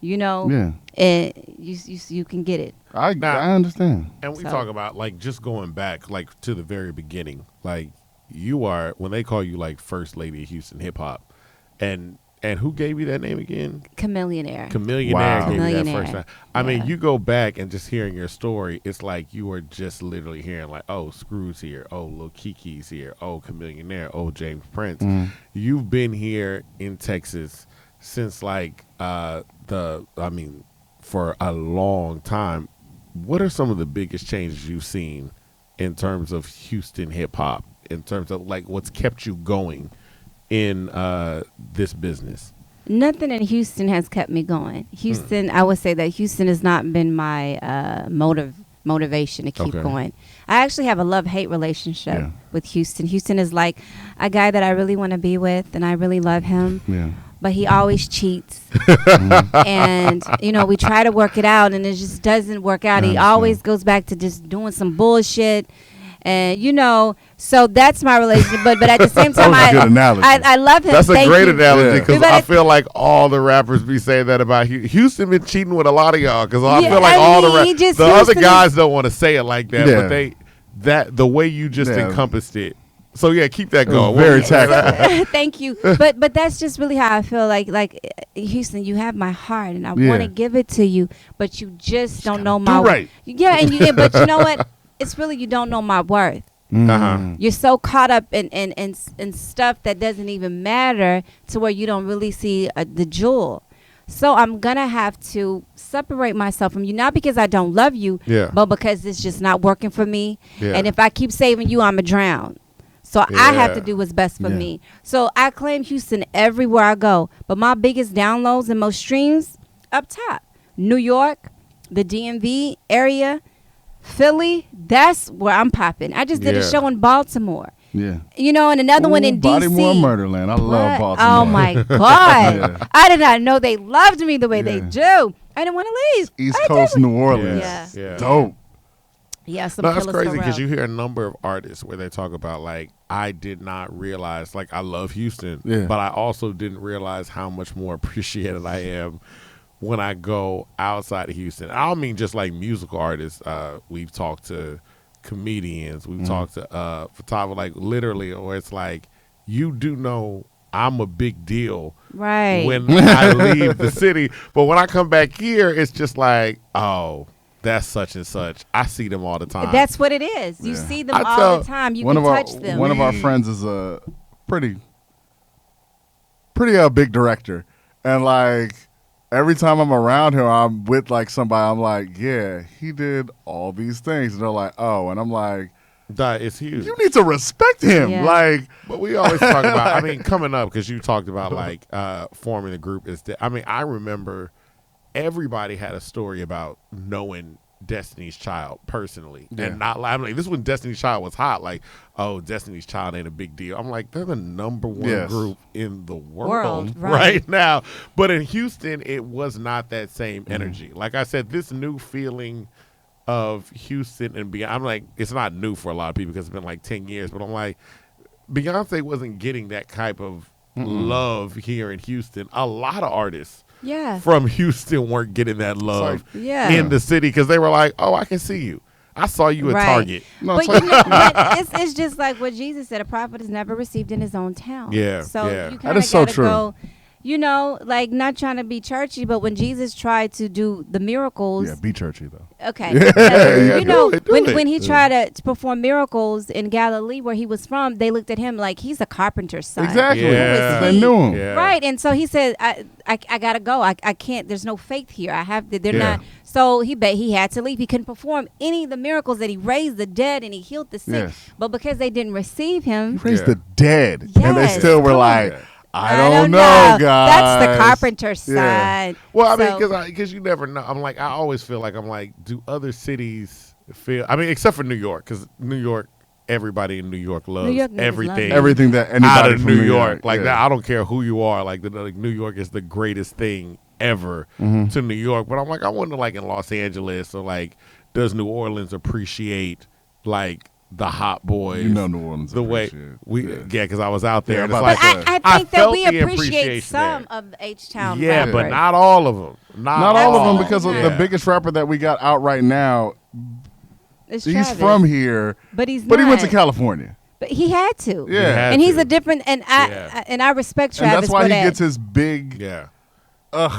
You know, Yeah. and you can get it. I Nah. I understand. And we So- talk about like just going back like to the very beginning. Like you are when they call you like first lady of Houston hip hop, and who gave you that name again? Chameleonaire. Chameleonaire Wow. gave you that Chameleonaire. first time. I mean, Yeah. you go back and just hearing your story, it's like you are just literally hearing like, oh, Screw's here, oh, Lil Kiki's here, oh, Chameleonaire, oh, James Prince. You've been here in Texas since like for a long time. What are some of the biggest changes you've seen in terms of Houston hip hop, in terms of like what's kept you going in this business? Nothing in Houston has kept me going. Houston, I would say that Houston has not been my motivation to keep Okay. going. I actually have a love-hate relationship Yeah. with Houston. Houston is like a guy that I really want to be with, and I really love him. Yeah. But he always cheats. And, we try to work it out, and it just doesn't work out. I He understand. always goes back to just doing some bullshit. And, so that's my relationship. But at the same time, That was a good analogy. I love him. That's a Thank great you. analogy Yeah. because But I it- feel like all the rappers be saying that about Houston. Been cheating with a lot of y'all because I Yeah, feel like I all mean, he the just- other Houston guys don't want to say it like that, Yeah. but the way you just Yeah. encompassed it. So yeah, keep that It was going. very What were you saying? tactful. Thank you. But that's just really how I feel like Houston, you have my heart and I Yeah. want to give it to you, but you just don't know do my right. Yeah, but you know what? It's really you don't know my worth. Uh-huh. You're so caught up in stuff that doesn't even matter to where you don't really see the jewel. So I'm going to have to separate myself from you, not because I don't love you, Yeah. but because it's just not working for me. Yeah. And if I keep saving you, I'm going to drown. So I have to Yeah. do what's best for Yeah. me. So I claim Houston everywhere I go. But my biggest downloads and most streams up top. New York, the DMV area, Philly, that's where I'm popping. I just did a Yeah. show in Baltimore. Yeah. And another one in DC. Baltimore, Murderland. I love What? Baltimore. Oh my God. Yeah. I did not know they loved me the way they Yeah. do. I didn't want to leave. East I Coast, did. New Orleans. Yeah. Yeah. Dope. Yeah, some No, that's killers for crazy because real. you hear a number of artists where they talk about like I did not realize like I love Houston, Yeah. but I also didn't realize how much more appreciated I am when I go outside of Houston. I don't mean just like musical artists. We've talked to comedians, we've talked to photographers, like literally, or it's like you do know I'm a big deal Right. when I leave the city, but when I come back here, it's just like that's such and such. I see them all the time. That's what it is. You Yeah. see them I all tell- the time. You one can of our touch them. one of our friends is a pretty big director, and like every time I'm around him, I'm with like somebody. I'm like, yeah, he did all these things, and they're like, oh, and I'm like, It's huge. you need to respect him. Yeah. Like, But we always talk about, I mean, coming up, because you talked about like forming the group. I remember everybody had a story about knowing Destiny's Child personally. Yeah. And not like, I'm like, this is when Destiny's Child was hot. Like, oh, Destiny's Child ain't a big deal. I'm like, they're the number one Yes. group in the world, World, right. right. now. But in Houston, it was not that same energy. Like I said, this new feeling of Houston and beyond, I'm like, it's not new for a lot of people because it's been like 10 years, but I'm like, Beyonce wasn't getting that type of love here in Houston. A lot of artists Yeah. from Houston weren't getting that love Yeah. in the city because they were like, oh, I can see you. I saw you at Right. Target. no, But, it's like, but it's just like what Jesus said: a prophet is never received in his own town. Yeah, So yeah. you That kind of is so gotta true. go. Like not trying to be churchy, but when Jesus tried to do the miracles, yeah, be churchy though. okay, Yeah, do it. when he tried to perform miracles in Galilee, where he was from, they looked at him like he's a carpenter's son. Exactly. Yeah. They knew him. Yeah. Right, and so he said, "I gotta go. I can't. There's no faith here. I have to. They're Yeah. not." So he had to leave. He couldn't perform any of the miracles that he raised the dead and he healed the sick. Yes. But because they didn't receive him, He raised Yeah. the dead, and they Yes, still were come like, on. I don't know, guys. That's the carpenter's Yeah. side. Well, I mean, So- because you never know. I'm like, I always feel like I'm like, do other cities feel? I mean, except for New York, because New York everybody in New York loves York niggas love everything. it. Everything that anybody out of from New York. Like yeah. that, I don't care who you are. Like New York is the greatest thing ever to New York. But I'm like, I wonder, like in Los Angeles, or like, does New Orleans appreciate like the Hot Boys? You know New Orleans the way appreciate. we because I was out there. Yeah, and it's I'm like, about to But say. I think that felt we the appreciate appreciation some there. of the H-Town Yeah, rappers. but not all of them. Not all of them, all. because of Yeah. the biggest rapper that we got out right now. It's He's Travis. from here, But he's but he went to not. California. But he had to. Yeah. had And he's to. a different, and Yeah. I respect And Travis that's why for he that. gets his big, Yeah,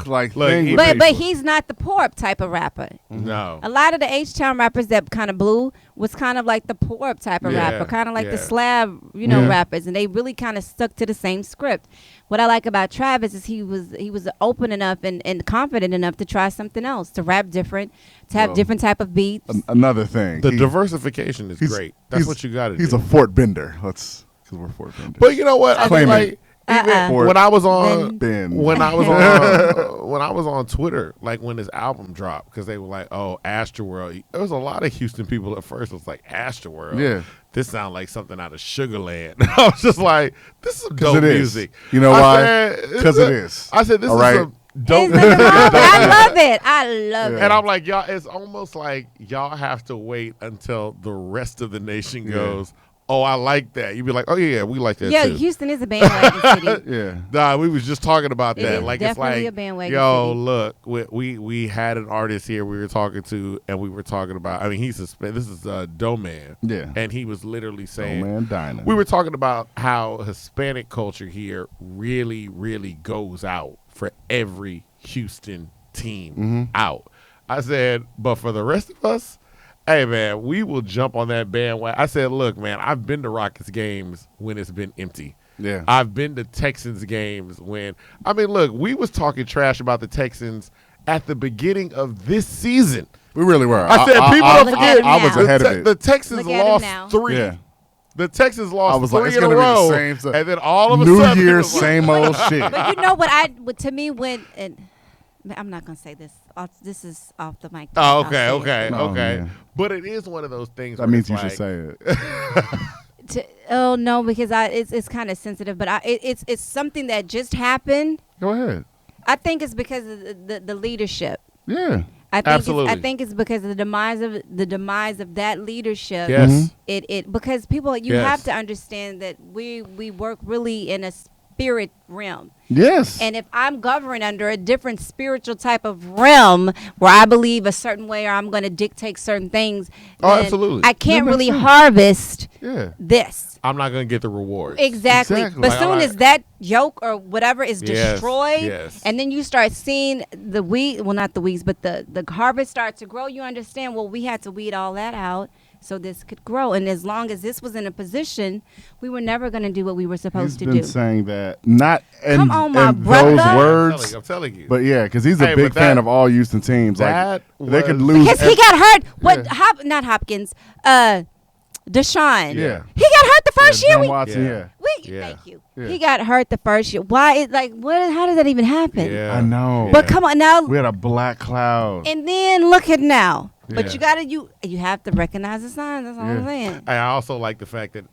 like Look, thing. he- with but people. he's not the poor type of rapper. no. A lot of the H-Town rappers that kind of blew was kind of like the poor type of Yeah, rapper, kind of like the yeah. slab, Yeah. rappers, and they really kind of stuck to the same script. What I like about Travis is he was open enough and confident enough to try something else, to rap different, to have Well, different type of beats. Another thing. The he- diversification is he's- great. That's he's- what you got to do. He's a Fort Bender. Because we're Fort Bender. But you know what? I Claim mean, it. like even Fort when I was on Ben. when I was on when I was on Twitter, like when this album dropped, because they were like, "Oh, Astroworld." There was a lot of Houston people at first. Was like, "Astroworld." Yeah. This sounds like something out of Sugarland. I was just like, "This is some dope it is. music." You know I why? said, 'Cause it is. I said, "This All is right. some dope." There's nothing wrong with it. I love it. I love Yeah. it. And I'm like, y'all, it's almost like y'all have to wait until the rest of the nation Yeah. goes, "Oh, I like that." You'd be like, "Oh yeah, we like that Yeah, too." Houston is a bandwagon city. Yeah. Nah, we was just talking about It that. is Like it's definitely like, a bandwagon yo, city. look, we had an artist here we were talking to, and we were talking about. I mean, he's this is Doe Man, Yeah. and he was literally Oh, saying, man, Dinah. we were talking about how Hispanic culture here really, really goes out for every Houston team out. I said, but for the rest of us, hey man, we will jump on that bandwagon. I said, look, man, I've been to Rockets games when it's been empty. Yeah. I've been to Texans games when I mean, look, we was talking trash about the Texans at the beginning of this season. We really were. I said, people don't Look forget, at him I was now. ahead of it. the Texans Look at him lost now. 3. Yeah. The Texans lost I was like, 3 it's in a gonna be the row, same stuff. and then all of a New sudden, it Year, was like- same old shit. But you know what to me when and I'm not gonna say this. This is off the mic. Oh, I'll okay, say it. okay, Oh, okay. man. But it is one of those things. That where means it's you should like, say it. Oh no, because it's kind of sensitive. But it's something that just happened. Go ahead. I think it's because of the leadership. Yeah. Absolutely. I think it's because of the demise of that leadership. Yes. It because people you Yes. have to understand that we work really in a spirit realm. Yes. And if I'm governed under a different spiritual type of realm where I believe a certain way or I'm going to dictate certain things, Oh, then absolutely. I can't That makes really sense. harvest yeah. this. I'm not going to get the reward. Exactly. Exactly. But Like, soon like- as that yoke or whatever is Yes, destroyed, yes. and then you start seeing the weed, well, not the weeds, but the harvest start to grow, you understand, well, we had to weed all that out so this could grow. And as long as this was in a position, we were never going to do what we were He's supposed to been do. saying that, not in, Come on, my in brother. those I'm words, I'm telling you. but yeah, because he's a Hey, big but fan that- of all Houston teams. that Like they could was- lose. Because he got hurt. What? Not Hopkins. Deshaun. Yeah. He got hurt the first year. Ben Watson. Yeah. Yeah. Yeah. Thank you. Yeah. He got hurt the first year. Why? What? How did that even happen? Yeah. I know. But come on now. We had a black cloud. And then look at now. But Yeah. you gotta you have to recognize the signs. That's all I'm Yeah. saying. I also like the fact that,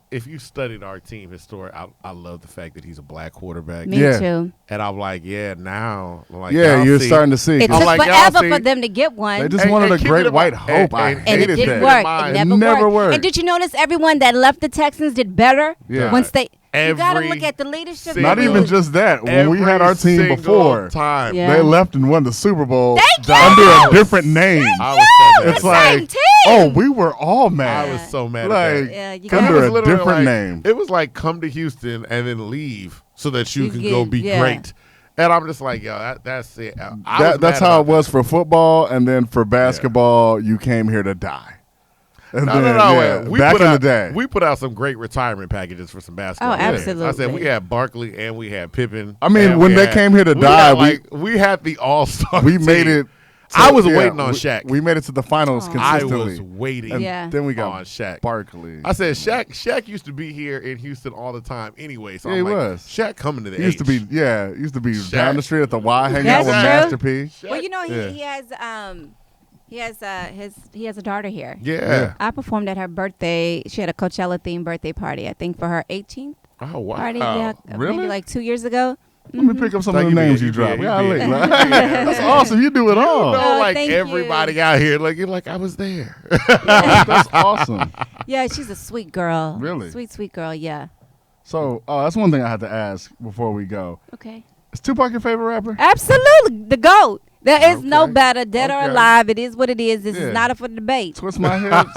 if you studied our team history, I love the fact that he's a black quarterback. Me Yeah. too. And I'm like, now. I'm like, Yeah, y'all you're see- starting to see. It I'm took like, y'all forever see- for them to get one. They just And- wanted and a keep great it in white mind- hope. I and- and hated it didn't that. work. Mind. It It never, never worked. And did you notice everyone that left the Texans did better Yeah. once they? You gotta Every look at the leadership. single- Not even just that. When we had our team Every before, single time. Yeah. they left and won the Super Bowl Thank you. under a different name. I was so mad. It's the like, same team. oh, we were all I mad. was so mad Like, at that. Yeah, you It got- under was a literally different like- name. It was like, come to Houston and then leave so that you You can get- go be yeah. great. And I'm just like, that's it. I was That's mad how it about was that. for football, and then for basketball, you came here to die. And No, then, no, no. yeah, wait. We back put in out, the day. we put out some great retirement packages for some basketball. Oh, players. absolutely. I said we had Barkley and we had Pippen. I mean, and when we they had- came here to we die, had, we had the all-star. we team. made it. I was yeah, waiting on we- Shaq. We made it to the finals Aw. I consistently. was waiting. And Yeah. then we got on Shaq. Barkley. I said Shaq used to be here in Houston all the time anyway. So Yeah, I'm he like, was. Shaq coming to the Used to be, H. used to be Shaq. down the street at the Y, hanging out That's with true. Master P. Shaq- Well, you know Yeah. he has He has a daughter here. Yeah. I performed at her birthday. She had a Coachella themed birthday party. I think for her 18th Oh wow. party. Yeah, Really? maybe like 2 years ago. Let me pick up some of Thank the you, names man. you dropped. Yeah, you Golly, did. like, that's awesome. You do it all. You know, Oh, like thank you. everybody out here, like you're like I was there. That's awesome. Yeah, she's a sweet girl. Really? Sweet girl. Yeah. So, that's one thing I had to ask before we go. Okay. Is Tupac your favorite rapper? Absolutely, the GOAT. There is no Okay. better, dead or Okay. alive. It is what it is. This Yeah. is not up for debate. Twist my hips.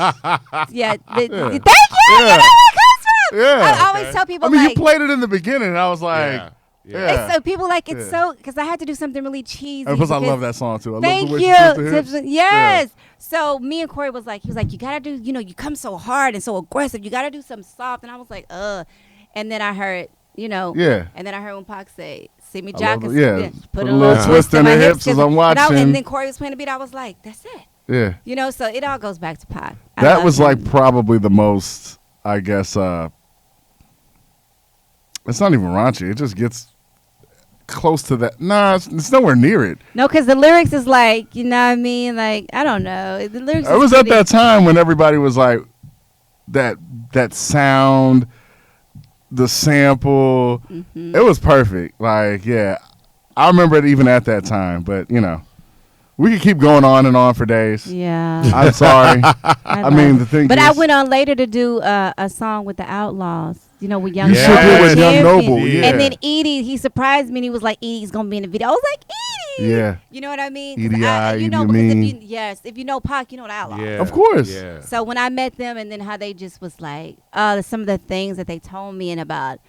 Yeah. Thank you. Yeah. You know where it comes from. Yeah. I always Okay. tell people I mean, like, you played it in the beginning, and I was like, Yeah. yeah. it's so people like it's Yeah. so because I had to do something really cheesy. And plus, I because- love that song too. I Thank love the way you. she twisted her hips. Tips- Yes. So me and Corey was like, he was like, you gotta do, you come so hard and so aggressive. You gotta do something soft. And I was like, And then I heard, Yeah. And then I heard when Pac say, "See me I love jock," it. Yeah. put a little twist in my the hips as I'm watching. And then Corey was playing the beat. I was like, that's it. Yeah. So it all goes back to Pac. I That love was him. like probably the most, I guess, it's not even raunchy. It just gets close to that. Nah, it's nowhere near it. No, because the lyrics is like, you know what I mean? Like, I don't know. The lyrics It is was at pretty- that time when everybody was like, that sound, the sample, Mm-hmm. it was perfect. Like, yeah, I remember it even at that time. But we could keep going on and on for days. Yeah. I'm sorry. I I mean, love the it. thing But is, I went on later to do a song with the Outlaws. With Young You sure did with Young Champion. Noble, yeah. And then Edie, he surprised me and he was like, Edie's going to be in the video. I was like, Edie. Yeah. You know what I mean? 'Cause Edie I, you Edie know, because Amin. if you know Pac, you know the Outlaws. Yeah. Of course. Yeah. So when I met them and then how they just was like, some of the things that they told me and about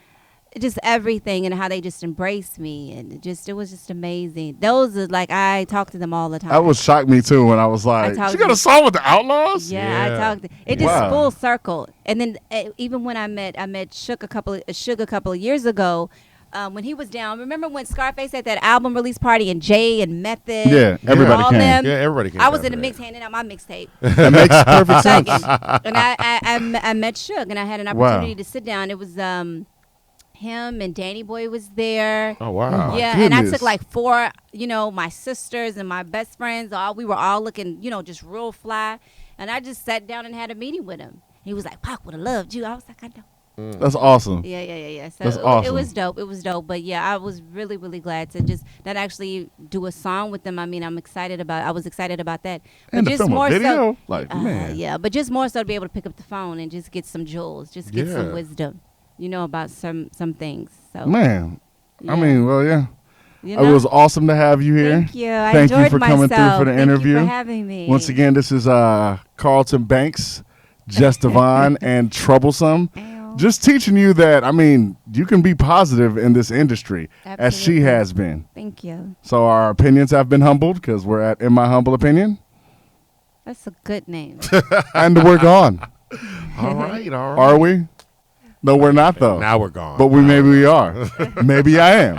just everything and how they just embraced me and it was just amazing. Those are like, I talk to them all the time. That was shocked me too when I was like, told she got you. a song with the Outlaws? Yeah, I Yeah. talked. It just Wow. full circle. And then even when I met Suge a couple of years ago, when he was down. Remember when Scarface had that album release party and Jay and Method? Yeah, everybody all came. them? Yeah, everybody came. I was down in the for mix that. handing out my mixtape. That makes perfect sense. And I met Suge and I had an Wow. opportunity to sit down. It was him and Danny Boy was there. Oh wow. my Yeah, and I goodness. took like 4, my sisters and my best friends. We were all looking, just real fly. And I just sat down and had a meeting with him. He was like, Pac would have loved you. I was like, I know. That's awesome. Yeah. So That's it awesome. was dope. It was dope. But yeah, I was really, really glad to just not actually do a song with them. I mean, I was excited about that. But And to just film a more video? so, Like, man. yeah. But just more so to be able to pick up the phone and just get some jewels, just get some Yeah. wisdom, about some things. So Man, yeah. I mean, well, yeah. You It was awesome to have you here. Thank you. I Thank you enjoyed for coming through myself. for the Thank interview. you for having me. Once again, this is Carlton Banks, Jess Devon, and TroubleSum. Ow. Just teaching you that, I mean, you can be positive in this industry, as she Absolutely. has been. Thank you. So our opinions have been humbled because we're at In My Humble Opinion, That's a good name. and we're gone. All right. Are we? No, we're not, though. Now we're gone. But maybe we are. Maybe I am.